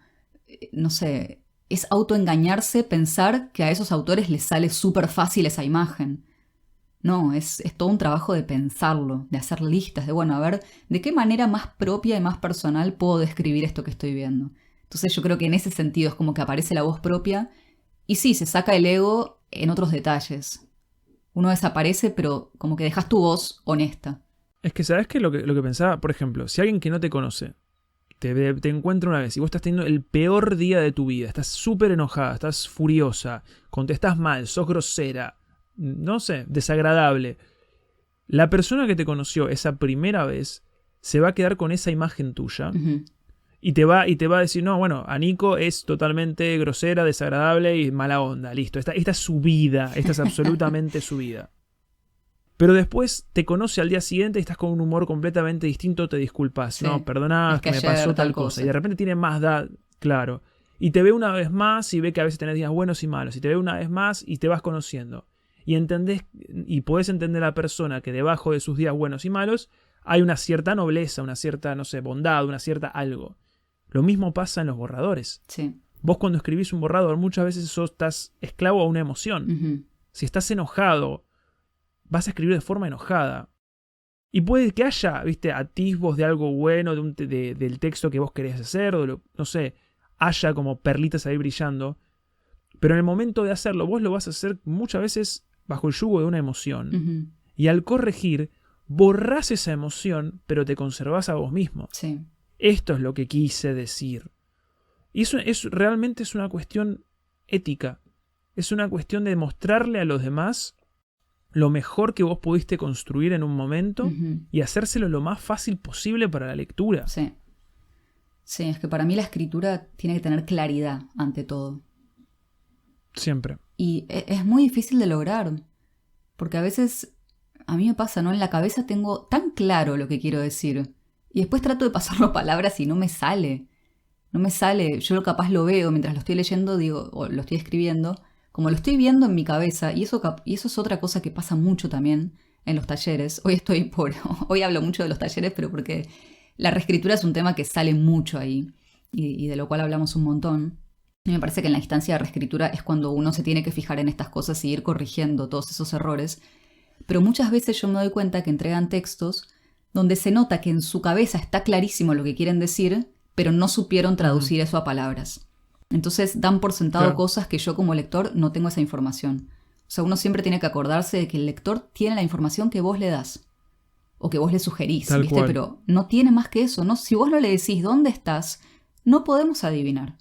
no sé, es autoengañarse pensar que a esos autores les sale súper fácil esa imagen. No, es todo un trabajo de pensarlo, de hacer listas, de bueno, a ver, ¿de qué manera más propia y más personal puedo describir esto que estoy viendo? Entonces yo creo que en ese sentido es como que aparece la voz propia y sí, se saca el ego en otros detalles. Uno desaparece, pero como que dejas tu voz honesta. Es que, ¿sabes qué? Lo que pensaba, por ejemplo, si alguien que no te conoce te encuentra una vez y vos estás teniendo el peor día de tu vida, estás súper enojada, estás furiosa, contestás mal, sos grosera, no sé, desagradable. La persona que te conoció esa primera vez se va a quedar con esa imagen tuya. Ujú. Y te va a decir, no, bueno, Aniko es totalmente grosera, desagradable y mala onda. Listo, esta es su vida, esta es absolutamente su vida. Pero después te conoce al día siguiente y estás con un humor completamente distinto, te disculpas. Sí. No, perdona, Es que me ayer pasó tal tal cosa. cosa. Y de repente tiene más edad, claro. Y te ve una vez más y ve que a veces tenés días buenos y malos. Y te ve una vez más y te vas conociendo. Y entendés, y podés entender a la persona que debajo de sus días buenos y malos hay una cierta nobleza, una cierta, no sé, bondad, una cierta algo. Lo mismo pasa en los borradores. Sí. Vos cuando escribís un borrador muchas veces estás esclavo a una emoción. Ujú. Si estás enojado, vas a escribir de forma enojada. Y puede que haya, viste, atisbos de algo bueno, del texto que vos querés hacer, no sé, haya como perlitas ahí brillando. Pero en el momento de hacerlo, vos lo vas a hacer muchas veces bajo el yugo de una emoción. Ujú. Y al corregir, borrás esa emoción, pero te conservás a vos mismo. Sí. Esto es lo que quise decir. Y eso realmente es una cuestión ética. Es una cuestión de mostrarle a los demás lo mejor que vos pudiste construir en un momento Ujú. y hacérselo lo más fácil posible para la lectura. Sí. Sí, es que para mí la escritura tiene que tener claridad ante todo. Siempre. Y es muy difícil de lograr. Porque a veces, a mí me pasa, ¿no? En la cabeza tengo tan claro lo que quiero decir. Y después trato de pasarlo a palabras y no me sale. No me sale. Yo capaz lo veo mientras lo estoy leyendo, digo, o lo estoy escribiendo, como lo estoy viendo en mi cabeza. Y eso es otra cosa que pasa mucho también en los talleres. Hoy hablo mucho de los talleres, pero porque la reescritura es un tema que sale mucho ahí. Y de lo cual hablamos un montón. Y me parece que en la instancia de reescritura es cuando uno se tiene que fijar en estas cosas y ir corrigiendo todos esos errores. Pero muchas veces yo me doy cuenta que entregan textos donde se nota que en su cabeza está clarísimo lo que quieren decir, pero no supieron traducir eso a palabras. Entonces dan por sentado Claro. cosas que yo como lector no tengo esa información. O sea, uno siempre tiene que acordarse de que el lector tiene la información que vos le das. O que vos le sugerís, Tal ¿viste? cual. Pero no tiene más que eso, ¿no? Si vos no le decís dónde estás, no podemos adivinar.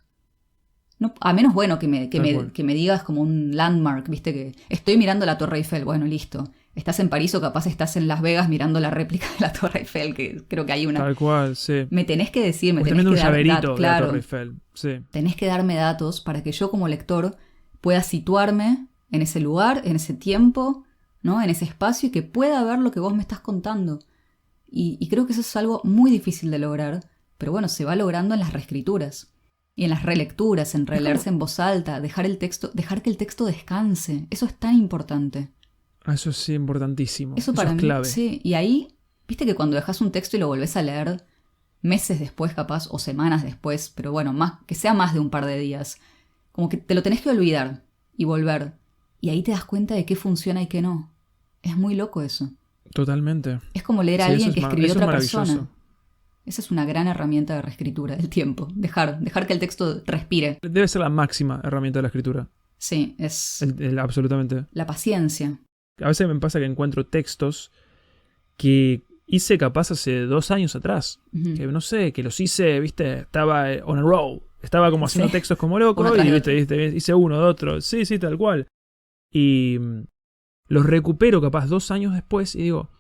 No, a menos, bueno, que me digas como un landmark, ¿viste? Que estoy mirando la Torre Eiffel. Bueno, listo. Estás en París o capaz estás en Las Vegas mirando la réplica de la Torre Eiffel, que creo que hay una. Tal cual, sí. Me tenés que decir, me O tenés viendo que un dar llaverito datos, de la claro. Torre Eiffel. Sí. Tenés que darme datos para que yo como lector pueda situarme en ese lugar, en ese tiempo, ¿no? En ese espacio y que pueda ver lo que vos me estás contando. Y creo que eso es algo muy difícil de lograr, pero bueno, se va logrando en las reescrituras. Y en las relecturas, en releerse en voz alta, dejar que el texto descanse. Eso es tan importante. Eso es importantísimo. Eso para es mí, clave. sí. Y ahí, viste que cuando dejas un texto y lo volvés a leer, meses después capaz, o semanas después, pero bueno, que sea más de un par de días, como que te lo tenés que olvidar y volver. Y ahí te das cuenta de qué funciona y qué no. Es muy loco eso. Totalmente. Es como leer a Sí, alguien eso que es escribió eso es otra maravilloso. persona. Esa es una gran herramienta de reescritura del tiempo. Dejar que el texto respire. Debe ser la máxima herramienta de la escritura. Sí, es Absolutamente. la paciencia. A veces me pasa que encuentro textos que hice capaz hace 2 años atrás. Ujú. Que no sé, que los hice, viste, estaba on a roll. Estaba como haciendo Sí. textos como loco Uno tras y de ¿viste? Hice uno de otro. Sí, tal cual. Y los recupero capaz 2 años después y digo,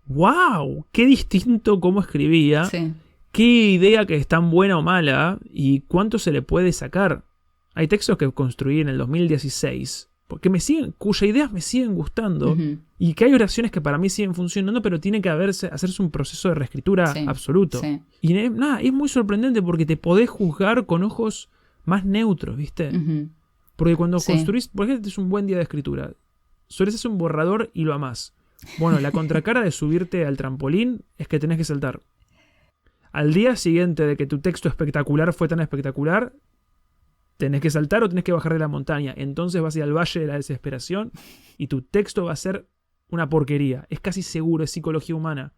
¡wow! ¡Qué distinto cómo escribía! Sí. ¿Qué idea que es tan buena o mala? ¿Y cuánto se le puede sacar? Hay textos que construí en el 2016 cuyas ideas me siguen gustando Ujú. y que hay oraciones que para mí siguen funcionando, pero tiene que hacerse un proceso de reescritura Sí, absoluto. sí. Y es muy sorprendente porque te podés juzgar con ojos más neutros, ¿viste? Ujú. Porque cuando Sí. construís, por ejemplo, es un buen día de escritura, sueles hacer un borrador y lo amás. Bueno, la contracara de subirte al trampolín es que tenés que saltar. Al día siguiente de que tu texto espectacular fue tan espectacular, tenés que saltar o tenés que bajar de la montaña. Entonces vas a ir al valle de la desesperación y tu texto va a ser una porquería. Es casi seguro, es psicología humana.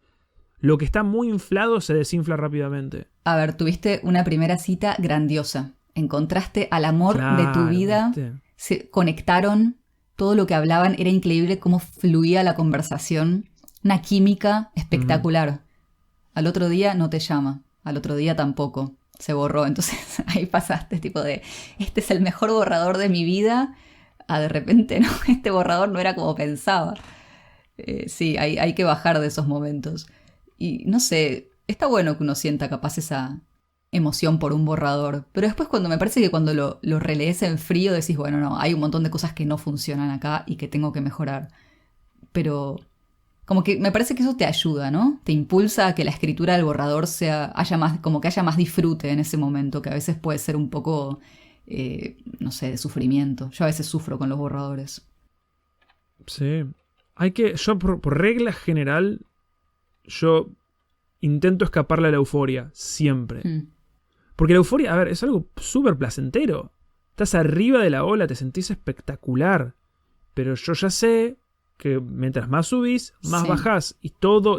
Lo que está muy inflado se desinfla rápidamente. A ver, tuviste una primera cita grandiosa. Encontraste al amor de tu Claro, vida. ¿viste? Se conectaron. Todo lo que hablaban era increíble cómo fluía la conversación. Una química espectacular. Al otro día no te llama. Al otro día tampoco. Se borró. Entonces ahí pasaste tipo de, este es el mejor borrador de mi vida. A de repente, no, este borrador no era como pensaba. Sí, hay que bajar de esos momentos. Y no sé, está bueno que uno sienta capaz esa emoción por un borrador, pero después me parece que cuando lo relees en frío decís, bueno, no, hay un montón de cosas que no funcionan acá y que tengo que mejorar. Pero como que me parece que eso te ayuda, ¿no? Te impulsa a que la escritura del borrador como que haya más disfrute en ese momento, que a veces puede ser un poco, no sé, de sufrimiento. Yo a veces sufro con los borradores. Sí. Yo por regla general, yo intento escaparle a la euforia, siempre. Porque la euforia, a ver, es algo súper placentero. Estás arriba de la ola, te sentís espectacular. Pero yo ya sé que mientras más subís, más bajás. Y todo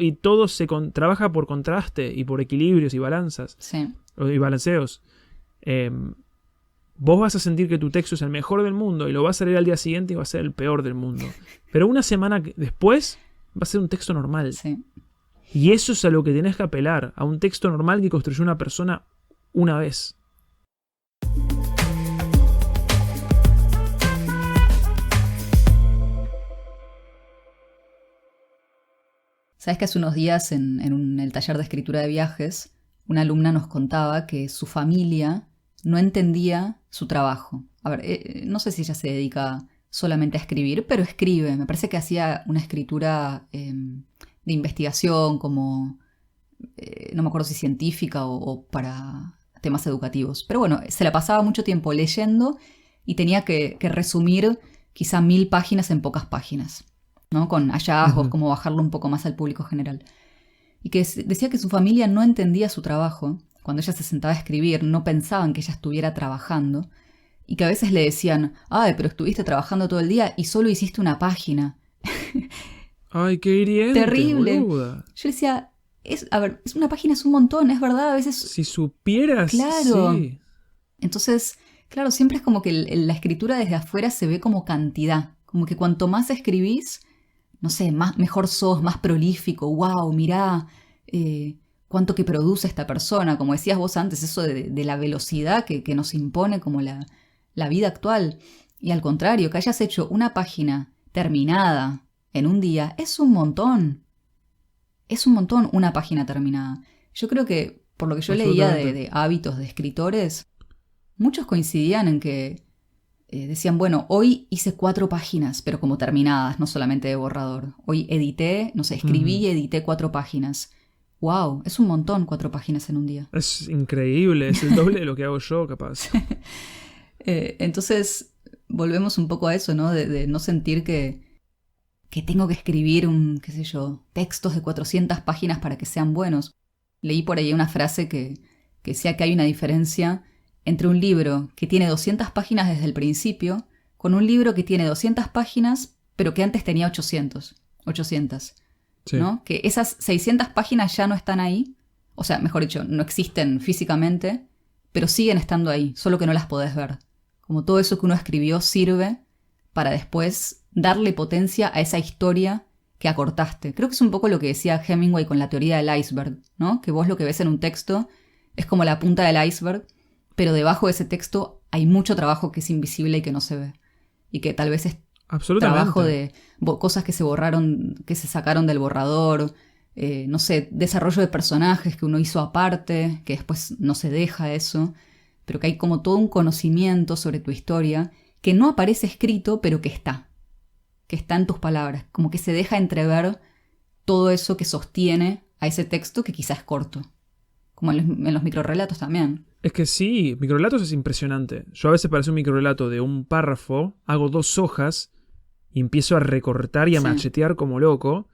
trabaja por contraste y por equilibrios y balanzas. Sí. Y balanceos. Vos vas a sentir que tu texto es el mejor del mundo y lo vas a leer al día siguiente y va a ser el peor del mundo. Pero una semana después va a ser un texto normal. Sí. Y eso es a lo que tenés que apelar. A un texto normal que construyó una persona una vez. Sabes que hace unos días en el taller de escritura de viajes, una alumna nos contaba que su familia no entendía su trabajo. A ver, no sé si ella se dedica solamente a escribir, pero escribe. Me parece que hacía una escritura de investigación, como, no me acuerdo si científica o para temas educativos. Pero bueno, se la pasaba mucho tiempo leyendo y tenía que resumir quizá 1000 páginas en pocas páginas, ¿no? Con hallazgos, como bajarlo un poco más al público general. Y que decía que su familia no entendía su trabajo. Cuando ella se sentaba a escribir, no pensaban que ella estuviera trabajando. Y que a veces le decían, ay, pero estuviste trabajando todo el día y solo hiciste una página. Ay, qué hiriente, terrible. Boluda. Yo decía, una página es un montón, es verdad, a veces... Si supieras, claro. sí. Entonces, claro, siempre es como que la escritura desde afuera se ve como cantidad. Como que cuanto más escribís, no sé, mejor sos, más prolífico. Wow, mirá cuánto que produce esta persona. Como decías vos antes, eso de la velocidad que nos impone como la vida actual. Y al contrario, que hayas hecho una página terminada en un día, es un montón. Es un montón una página terminada. Yo creo que, por lo que yo leía de hábitos de escritores, muchos coincidían en que decían, bueno, hoy hice 4 páginas, pero como terminadas, no solamente de borrador. Hoy edité, no sé, escribí y edité 4 páginas. ¡Wow! Es un montón 4 páginas en un día. Es increíble, es el doble de lo que hago yo, capaz. Entonces, volvemos un poco a eso, ¿no? De no sentir que tengo que escribir qué sé yo, textos de 400 páginas para que sean buenos. Leí por ahí una frase que decía que hay una diferencia entre un libro que tiene 200 páginas desde el principio con un libro que tiene 200 páginas pero que antes tenía 800. Sí. ¿No? Que esas 600 páginas ya no están ahí. O sea, mejor dicho, no existen físicamente, pero siguen estando ahí, solo que no las podés ver. Como todo eso que uno escribió sirve para después darle potencia a esa historia que acortaste. Creo que es un poco lo que decía Hemingway con la teoría del iceberg, ¿no? Que vos lo que ves en un texto es como la punta del iceberg, pero debajo de ese texto hay mucho trabajo que es invisible y que no se ve. Y que tal vez es trabajo de cosas que se borraron, que se sacaron del borrador, no sé, desarrollo de personajes que uno hizo aparte, que después no se deja eso, pero que hay como todo un conocimiento sobre tu historia que no aparece escrito, pero que está en tus palabras, como que se deja entrever todo eso que sostiene a ese texto que quizás es corto, como en los microrrelatos también. Es que sí, microrelatos es impresionante. Yo a veces para hacer un microrelato de un párrafo hago 2 hojas y empiezo a recortar y a machetear como loco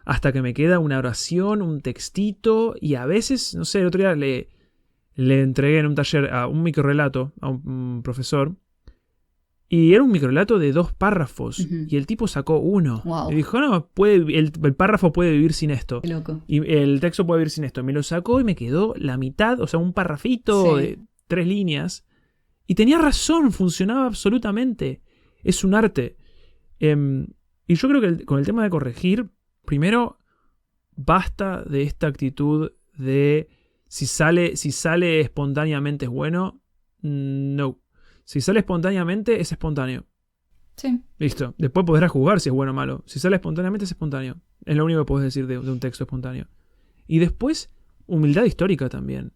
hasta que me queda una oración, un textito y a veces, no sé, el otro día le entregué en un taller a un microrelato a un profesor y era un microrelato de 2 párrafos y el tipo sacó 1. Wow. Y dijo, no, el párrafo puede vivir sin esto. Qué loco. Y el texto puede vivir sin esto. Me lo sacó y me quedó la mitad, o sea, un parrafito de 3 líneas. Y tenía razón, funcionaba absolutamente. Es un arte. Y yo creo que con el tema de corregir, primero, basta de esta actitud de si sale espontáneamente es bueno. No. Si sale espontáneamente, es espontáneo. Sí. Listo. Después podrás juzgar si es bueno o malo. Si sale espontáneamente, es espontáneo. Es lo único que puedes decir de un texto espontáneo. Y después, humildad histórica también.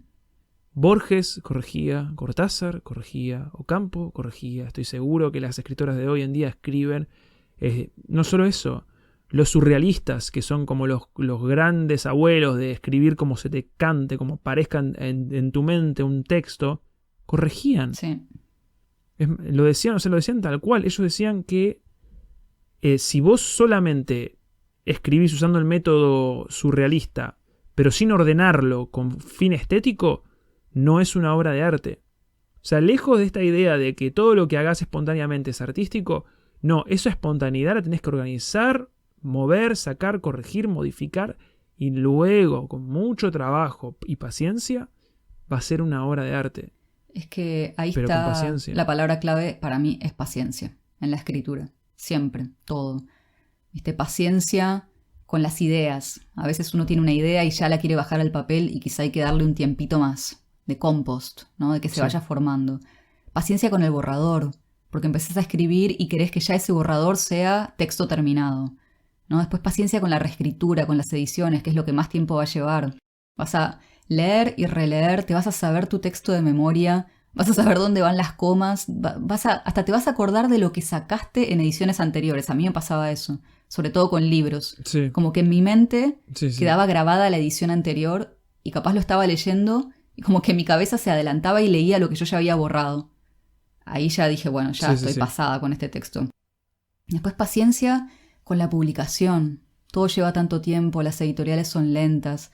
Borges corregía, Cortázar corregía, Ocampo corregía. Estoy seguro que las escritoras de hoy en día escriben. No solo eso, los surrealistas, que son como los grandes abuelos de escribir como se te cante, como parezca en tu mente un texto, corregían. Sí. Lo decían, o sea, lo decían tal cual. Ellos decían que si vos solamente escribís usando el método surrealista, pero sin ordenarlo con fin estético, no es una obra de arte. O sea, lejos de esta idea de que todo lo que hagas espontáneamente es artístico, no, esa espontaneidad la tenés que organizar, mover, sacar, corregir, modificar, y luego, con mucho trabajo y paciencia, va a ser una obra de arte. Es que ahí Pero está con paciencia. la palabra clave para mí es paciencia en la escritura. Siempre, todo. Paciencia con las ideas. A veces uno tiene una idea y ya la quiere bajar al papel y quizá hay que darle un tiempito más de compost, ¿no? De que se vaya formando. Paciencia con el borrador, porque empezás a escribir y querés que ya ese borrador sea texto terminado, ¿no? Después paciencia con la reescritura, con las ediciones, que es lo que más tiempo va a llevar. Vas a leer y releer, te vas a saber tu texto de memoria, vas a saber dónde van las comas, hasta te vas a acordar de lo que sacaste en ediciones anteriores. A mí me pasaba eso, sobre todo con libros. Sí. Como que en mi mente Sí. quedaba grabada la edición anterior y capaz lo estaba leyendo y como que mi cabeza se adelantaba y leía lo que yo ya había borrado. Ahí ya dije, bueno, ya estoy pasada con este texto. Después paciencia con la publicación. Todo lleva tanto tiempo, las editoriales son lentas,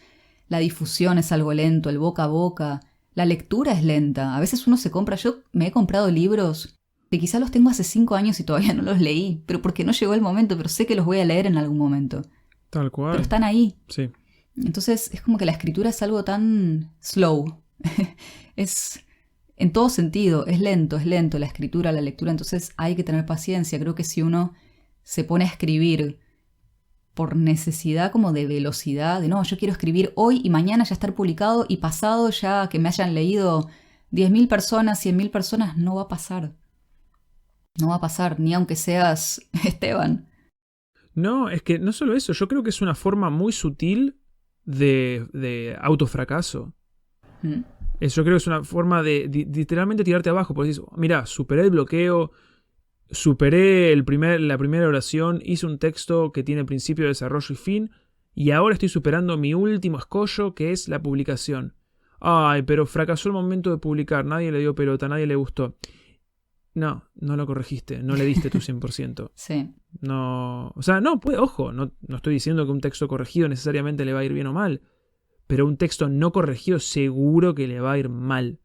la difusión es algo lento, el boca a boca, la lectura es lenta. A veces uno se compra, yo me he comprado libros que quizá los tengo hace 5 años y todavía no los leí, pero porque no llegó el momento, pero sé que los voy a leer en algún momento. Tal cual. Pero están ahí. Sí. Entonces es como que la escritura es algo tan slow. Es en todo sentido, es lento la escritura, la lectura, entonces hay que tener paciencia. Creo que si uno se pone a escribir por necesidad como de velocidad, de no, yo quiero escribir hoy y mañana ya estar publicado y pasado ya que me hayan leído 10.000 personas, 100.000 personas, no va a pasar. No va a pasar, ni aunque seas Esteban. No, es que no solo eso, yo creo que es una forma muy sutil de autofracaso. Yo creo que es una forma de literalmente tirarte abajo, porque dices, mirá, superé el bloqueo, superé la primera oración, hice un texto que tiene principio, desarrollo y fin, y ahora estoy superando mi último escollo, que es la publicación. Ay, pero fracasó el momento de publicar, nadie le dio pelota, nadie le gustó. No lo corregiste, no le diste tu 100%. Sí. No, o sea, no, ojo, no estoy diciendo que un texto corregido necesariamente le va a ir bien o mal, pero un texto no corregido seguro que le va a ir mal.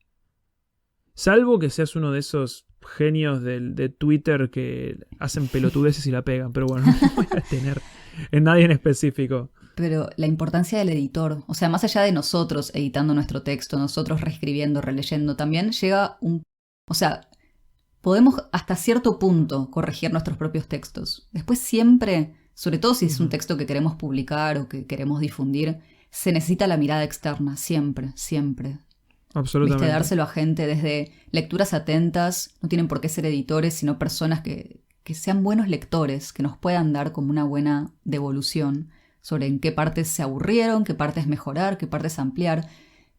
Salvo que seas uno de esos genios de Twitter que hacen pelotudeces y la pegan, pero bueno, no voy a detener en nadie en específico. Pero la importancia del editor, o sea, más allá de nosotros editando nuestro texto, nosotros reescribiendo, releyendo, también llega o sea, podemos hasta cierto punto corregir nuestros propios textos. Después siempre, sobre todo si es un texto que queremos publicar o que queremos difundir, se necesita la mirada externa, siempre, siempre. Absolutamente. ¿Viste? Dárselo a gente desde lecturas atentas, no tienen por qué ser editores, sino personas que sean buenos lectores, que nos puedan dar como una buena devolución sobre en qué partes se aburrieron, qué partes mejorar, qué partes ampliar.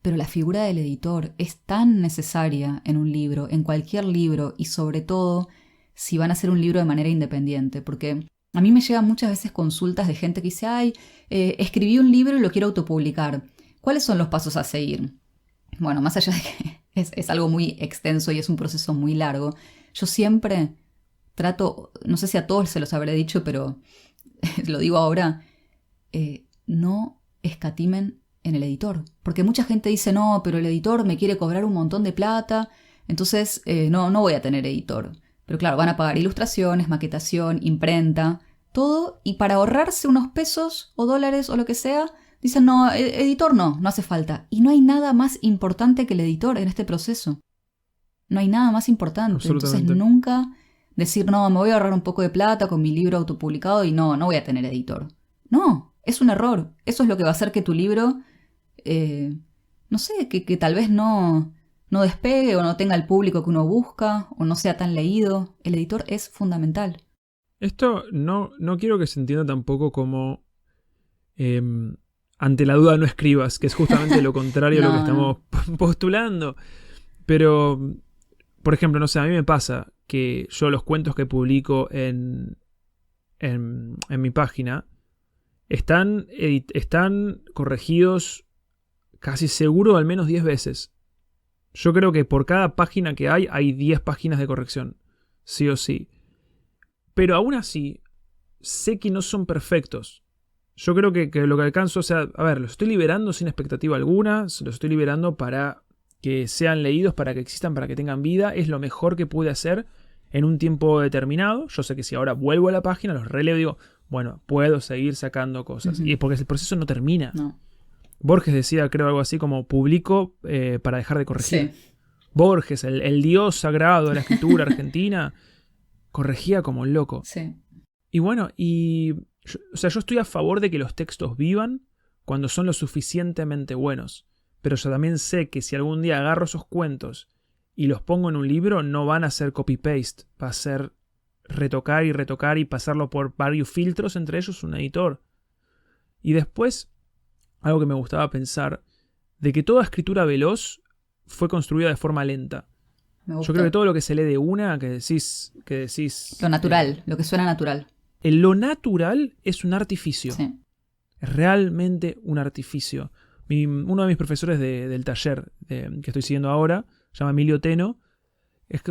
Pero la figura del editor es tan necesaria en un libro, en cualquier libro, y sobre todo si van a hacer un libro de manera independiente, porque a mí me llegan muchas veces consultas de gente que dice, escribí un libro y lo quiero autopublicar. ¿Cuáles son los pasos a seguir? Bueno, más allá de que es algo muy extenso y es un proceso muy largo, yo siempre trato, no sé si a todos se los habré dicho, pero lo digo ahora, no escatimen en el editor. Porque mucha gente dice, no, pero el editor me quiere cobrar un montón de plata, entonces no voy a tener editor. Pero claro, van a pagar ilustraciones, maquetación, imprenta, todo, y para ahorrarse unos pesos o dólares o lo que sea, dicen, no, editor no hace falta. Y no hay nada más importante que el editor en este proceso. No hay nada más importante. Entonces nunca decir, no, me voy a ahorrar un poco de plata con mi libro autopublicado y no voy a tener editor. No, es un error. Eso es lo que va a hacer que tu libro, no sé, que tal vez no despegue o no tenga el público que uno busca o no sea tan leído. El editor es fundamental. Esto no quiero que se entienda tampoco como ante la duda no escribas, que es justamente lo contrario a lo que No, estamos postulando. Pero, por ejemplo, no sé, a mí me pasa que yo los cuentos que publico en mi página están corregidos casi seguro al menos 10 veces. Yo creo que por cada página que hay 10 páginas de corrección, sí o sí. Pero aún así, sé que no son perfectos. Yo creo que lo que alcanzo, o sea, a ver, los estoy liberando sin expectativa alguna, los estoy liberando para que sean leídos, para que existan, para que tengan vida. Es lo mejor que pude hacer en un tiempo determinado. Yo sé que si ahora vuelvo a la página, los releo y digo, bueno, puedo seguir sacando cosas. Y es porque el proceso no termina. No. Borges decía, creo, algo así como publico para dejar de corregir. Sí. Borges, el dios sagrado de la escritura argentina, corregía como un loco. Sí. Y bueno, yo estoy a favor de que los textos vivan cuando son lo suficientemente buenos. Pero yo también sé que si algún día agarro esos cuentos y los pongo en un libro, no van a ser copy-paste. Va a ser retocar y pasarlo por varios filtros, entre ellos un editor. Y después, algo que me gustaba pensar, de que toda escritura veloz fue construida de forma lenta. Yo creo que todo lo que se lee de una, que decís... Lo natural, lo que suena natural. Lo natural es un artificio. Sí. Es realmente un artificio. Uno de mis profesores del taller que estoy siguiendo ahora, se llama Emilio Teno,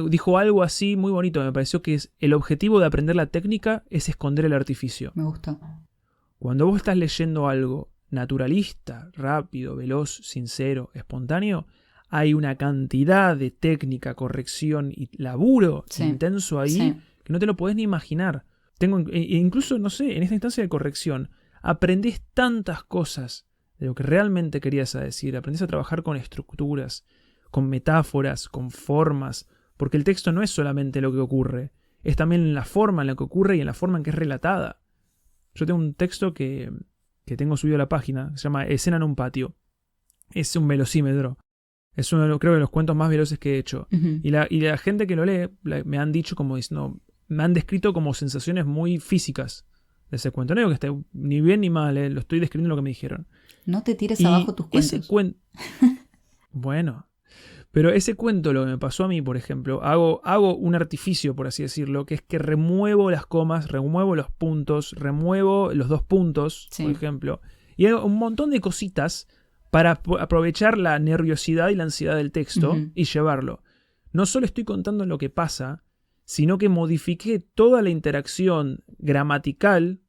dijo algo así muy bonito. Me pareció que el objetivo de aprender la técnica es esconder el artificio. Me gusta. Cuando vos estás leyendo algo naturalista, rápido, veloz, sincero, espontáneo, hay una cantidad de técnica, corrección y laburo intenso ahí que no te lo podés ni imaginar. Incluso, no sé, en esta instancia de corrección, aprendés tantas cosas de lo que realmente querías decir. Aprendés a trabajar con estructuras, con metáforas, con formas, porque el texto no es solamente lo que ocurre, es también la forma en la que ocurre y en la forma en que es relatada. Yo tengo un texto que tengo subido a la página, que se llama Escena en un patio. Es un velocímetro. Es uno, creo, de los cuentos más veloces que he hecho. Uh-huh. Y la gente que lo lee me han dicho como diciendo, me han descrito como sensaciones muy físicas de ese cuento. No digo que esté ni bien ni mal, lo estoy describiendo lo que me dijeron. No te tires abajo tus cuentos. Ese bueno, pero ese cuento, lo que me pasó a mí, por ejemplo, hago un artificio, por así decirlo, que es que remuevo las comas, remuevo los puntos, remuevo los 2 puntos, por ejemplo, y hago un montón de cositas para aprovechar la nerviosidad y la ansiedad del texto y llevarlo. No solo estoy contando lo que pasa, sino que modifiqué toda la interacción gramatical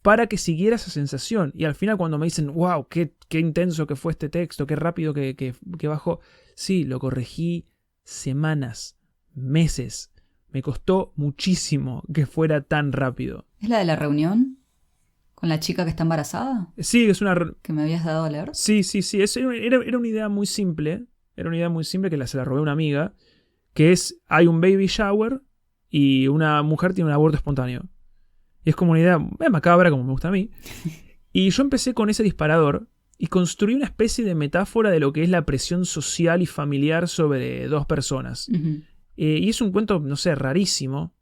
para que siguiera esa sensación. Y al final cuando me dicen, wow, qué intenso que fue este texto, qué rápido que bajó. Sí, lo corregí semanas, meses. Me costó muchísimo que fuera tan rápido. ¿Es la de la reunión? ¿Con la chica que está embarazada? Sí, es una... ¿Que me habías dado a leer? Sí. Era una idea muy simple. Era una idea muy simple que se la robé a una amiga. Que es, hay un baby shower y una mujer tiene un aborto espontáneo. Y es como una idea macabra, como me gusta a mí. Y yo empecé con ese disparador y construí una especie de metáfora de lo que es la presión social y familiar sobre 2 personas. Uh-huh. Y es un cuento, no sé, rarísimo.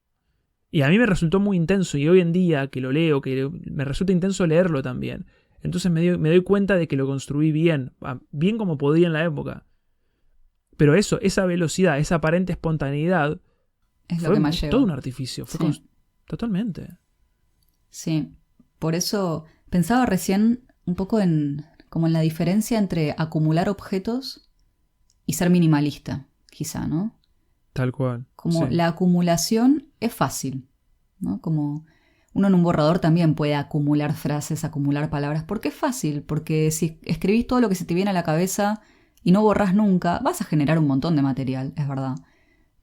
Y a mí me resultó muy intenso. Y hoy en día que lo leo, que me resulta intenso leerlo también. Entonces me doy cuenta de que lo construí bien. Bien como podía en la época. Pero esa velocidad, esa aparente espontaneidad, es lo fue que más lleva. Todo un artificio. Fue totalmente. Sí. Por eso pensaba recién un poco como en la diferencia entre acumular objetos y ser minimalista, quizá, ¿no? Tal cual. Como la acumulación es fácil, ¿no? Como uno en un borrador también puede acumular frases, acumular palabras, porque es fácil, porque si escribís todo lo que se te viene a la cabeza y no borrás nunca, vas a generar un montón de material, es verdad.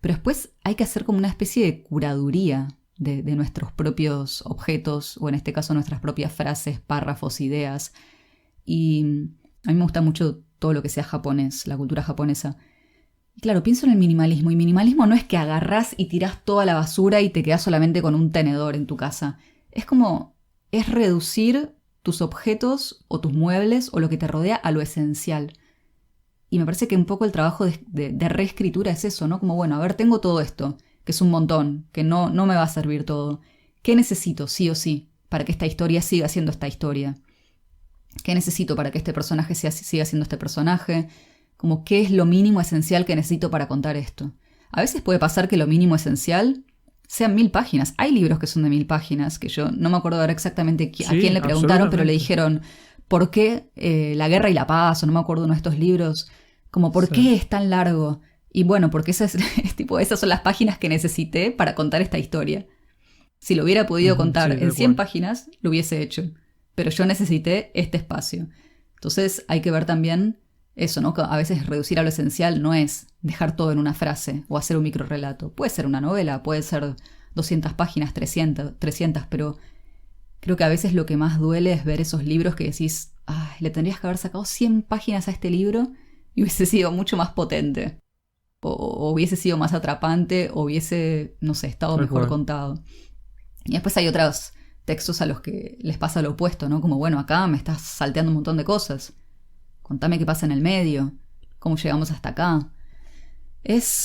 Pero después hay que hacer como una especie de curaduría de nuestros propios objetos, o en este caso nuestras propias frases, párrafos, ideas. Y a mí me gusta mucho todo lo que sea japonés, la cultura japonesa. Y claro, pienso en el minimalismo. Y minimalismo no es que agarrás y tirás toda la basura y te quedás solamente con un tenedor en tu casa. Es reducir tus objetos o tus muebles o lo que te rodea a lo esencial. Y me parece que un poco el trabajo de reescritura es eso, ¿no? Como, bueno, a ver, tengo todo esto, que es un montón, que no me va a servir todo. ¿Qué necesito, sí o sí, para que esta historia siga siendo esta historia? ¿Qué necesito para que este personaje siga siendo este personaje? Como qué es lo mínimo esencial que necesito para contar esto. A veces puede pasar que lo mínimo esencial sean 1000 páginas. Hay libros que son de 1000 páginas, que yo no me acuerdo ahora exactamente a quién le preguntaron, pero le dijeron, ¿por qué La Guerra y la Paz? O no me acuerdo uno de estos libros. Como, ¿por qué es tan largo? Y bueno, porque esas son las páginas que necesité para contar esta historia. Si lo hubiera podido contar en 100 páginas, lo hubiese hecho. Pero yo necesité este espacio. Entonces hay que ver también eso, ¿no? Que a veces reducir a lo esencial no es dejar todo en una frase o hacer un microrrelato. Puede ser una novela, puede ser 200 páginas, 300, pero creo que a veces lo que más duele es ver esos libros que decís, ay, le tendrías que haber sacado 100 páginas a este libro y hubiese sido mucho más potente. O hubiese sido más atrapante, o hubiese, no sé, estado mejor contado. Y después hay otros textos a los que les pasa lo opuesto, ¿no? Como, bueno, acá me estás salteando un montón de cosas. Contame qué pasa en el medio. ¿Cómo llegamos hasta acá?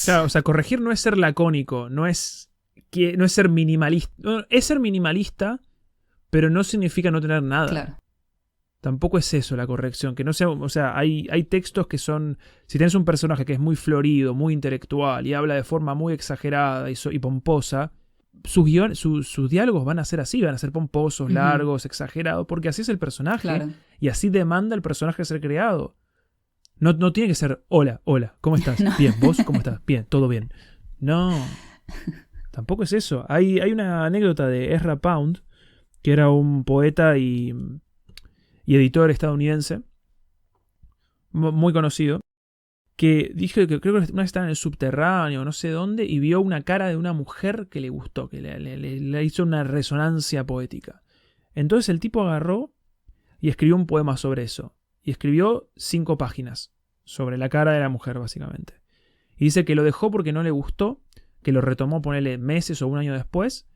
Claro, o sea, corregir no es ser lacónico, no es ser minimalista. Es ser minimalista, pero no significa no tener nada. Claro. Tampoco es eso la corrección, que no sea, o sea, hay textos que son, si tienes un personaje que es muy florido, muy intelectual y habla de forma muy exagerada y pomposa, sus diálogos van a ser así, van a ser pomposos, largos, exagerados, porque así es el personaje, claro. Y así demanda el personaje ser creado. No tiene que ser, hola, ¿cómo estás? No. Bien, ¿vos cómo estás? Bien, todo bien. No, tampoco es eso. Hay una anécdota de Ezra Pound, que era un poeta y editor estadounidense, muy conocido, que dijo que creo que una vez estaba en el subterráneo, no sé dónde, y vio una cara de una mujer que le gustó, que le hizo una resonancia poética. Entonces el tipo agarró y escribió un poema sobre eso. Y escribió 5 páginas sobre la cara de la mujer, básicamente. Y dice que lo dejó porque no le gustó, que lo retomó, ponele meses o un año después,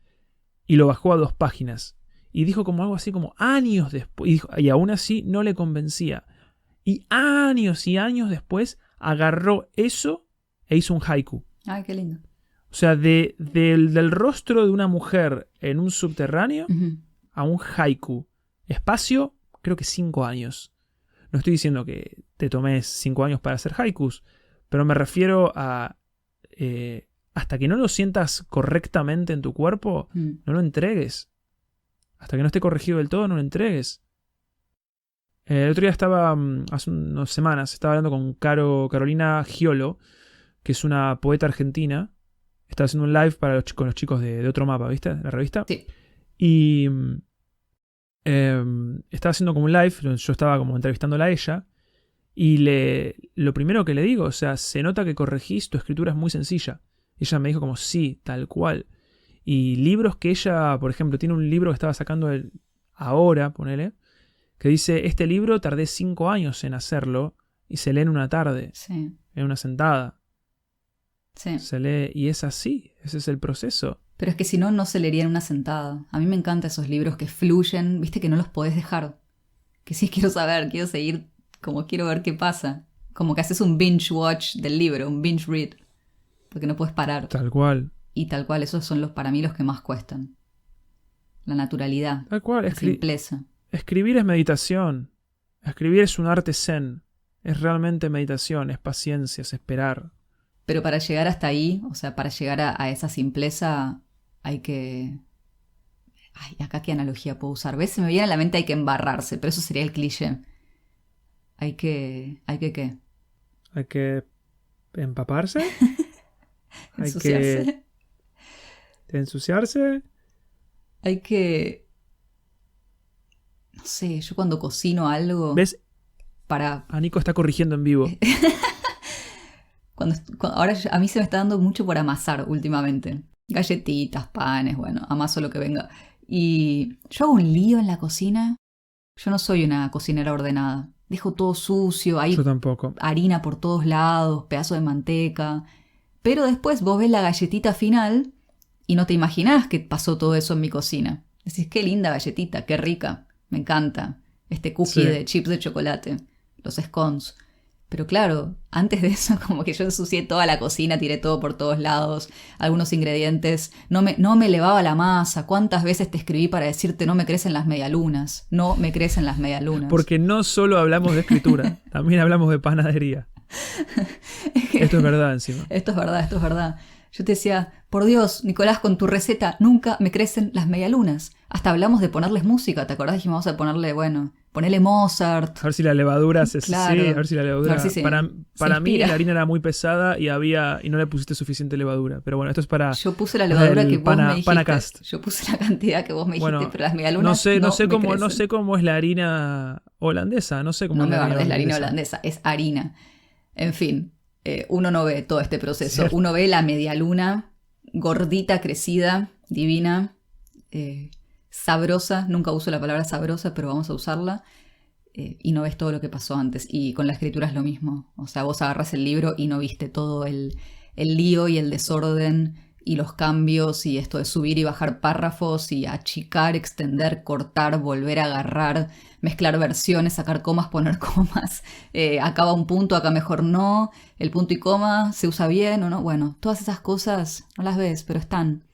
y lo bajó a 2 páginas. Y dijo como algo así como años después. Y aún así no le convencía. Y años después agarró eso e hizo un haiku. Ay, qué lindo. O sea, del rostro de una mujer en un subterráneo a un haiku. Espacio, creo que 5 años. No estoy diciendo que te tomes 5 años para hacer haikus, pero me refiero a... hasta que no lo sientas correctamente en tu cuerpo, no lo entregues. Hasta que no esté corregido del todo, no lo entregues. El otro día hace unas semanas, estaba hablando con Carolina Giolo, que es una poeta argentina. Estaba haciendo un live con los chicos de Otro Mapa, ¿viste? La revista. Sí. Y estaba haciendo como un live, yo estaba como entrevistándola a ella. Y lo primero que le digo, o sea, se nota que corregís, tu escritura es muy sencilla. Y ella me dijo como, sí, tal cual. Y libros que ella, por ejemplo, tiene un libro que estaba sacando ahora, ponele, que dice, este libro tardé 5 años en hacerlo y se lee en una tarde, Sí. en una sentada. Sí. Se lee y es así, ese es el proceso. Pero es que si no, no se leería en una sentada. A mí me encantan esos libros que fluyen, viste que no los podés dejar. Que sí quiero saber, quiero seguir, como quiero ver qué pasa. Como que haces un binge watch del libro, un binge read. Porque no puedes parar. Tal cual. Y tal cual, esos son para mí los que más cuestan. La naturalidad, Tal cual, la simpleza. Escribir es meditación. Escribir es un arte zen. Es realmente meditación, es paciencia, es esperar. Pero para llegar hasta ahí, o sea, para llegar a esa simpleza, hay que... Ay, acá qué analogía puedo usar. ¿Ves? Se me viene a la mente hay que embarrarse, pero eso sería el cliché. ¿Hay que qué? Hay que empaparse. Hay Ensuciarse. que ensuciarse. Hay que... No sé, yo cuando cocino algo... ¿Ves? Para... Nico está corrigiendo en vivo. Ahora a mí se me está dando mucho por amasar últimamente. Galletitas, panes, bueno, amaso lo que venga. Y yo hago un lío en la cocina. Yo no soy una cocinera ordenada. Dejo todo sucio, hay Yo tampoco. harina por todos lados, pedazo de manteca. Pero después vos ves la galletita final y no te imaginás que pasó todo eso en mi cocina. Decís, qué linda galletita, qué rica, me encanta. Este cookie Sí. de chips de chocolate, los scones. Pero claro, antes de eso como que yo ensucié toda la cocina, tiré todo por todos lados, algunos ingredientes, no me elevaba la masa. ¿Cuántas veces te escribí para decirte no me crecen las medialunas? No me crecen las medialunas. Porque no solo hablamos de escritura, también hablamos de panadería. Esto es verdad encima. Esto es verdad. Yo te decía, por Dios, Nicolás, con tu receta nunca me crecen las medialunas. Hasta hablamos de ponerles música, ¿te acordás? Dijimos, vamos a ponerle, ponele Mozart. A ver si la levadura Claro. Sí, a ver si la levadura... A ver si para mí la harina era muy pesada y no le pusiste suficiente levadura. Pero bueno, esto es para... Yo puse la levadura que vos me dijiste. Panacast. Yo puse la cantidad que vos me dijiste, Bueno, pero las medialunas no sé cómo es la harina holandesa. No sé cómo no es me la harina guardes la harina holandesa. holandesa, es harina. En fin, uno no ve todo este proceso. Cierto. Uno ve la medialuna gordita, crecida, divina, sabrosa. Nunca uso la palabra sabrosa, pero vamos a usarla. Y no ves todo lo que pasó antes. Y con la escritura es lo mismo. O sea, vos agarras el libro y no viste todo el lío y el desorden y los cambios y esto de subir y bajar párrafos y achicar, extender, cortar, volver a agarrar, mezclar versiones, sacar comas, poner comas. Acá va un punto, acá mejor no. El punto y coma se usa bien o no. Bueno, todas esas cosas no las ves, pero están.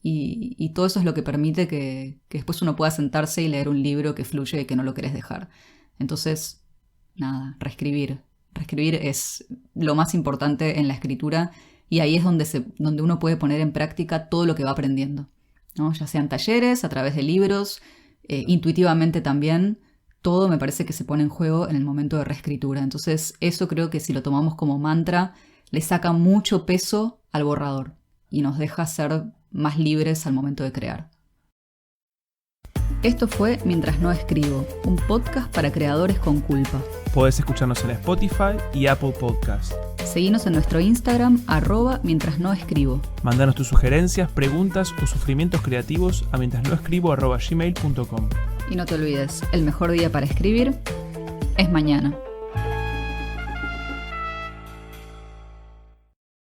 Y todo eso es lo que permite que después uno pueda sentarse y leer un libro que fluye y que no lo querés dejar. Entonces, nada, reescribir. Reescribir es lo más importante en la escritura y ahí es donde uno puede poner en práctica todo lo que va aprendiendo, ¿no? Ya sean talleres, a través de libros, intuitivamente también. Todo me parece que se pone en juego en el momento de reescritura. Entonces, eso creo que si lo tomamos como mantra, le saca mucho peso al borrador y nos deja ser más libres al momento de crear. Esto fue Mientras no escribo, un podcast para creadores con culpa. Podés escucharnos en Spotify y Apple Podcast. Seguinos en nuestro Instagram, @mientras no escribo. Mandanos tus sugerencias, preguntas o sufrimientos creativos a mientrasnoescribo@gmail.com. Y no te olvides, el mejor día para escribir es mañana.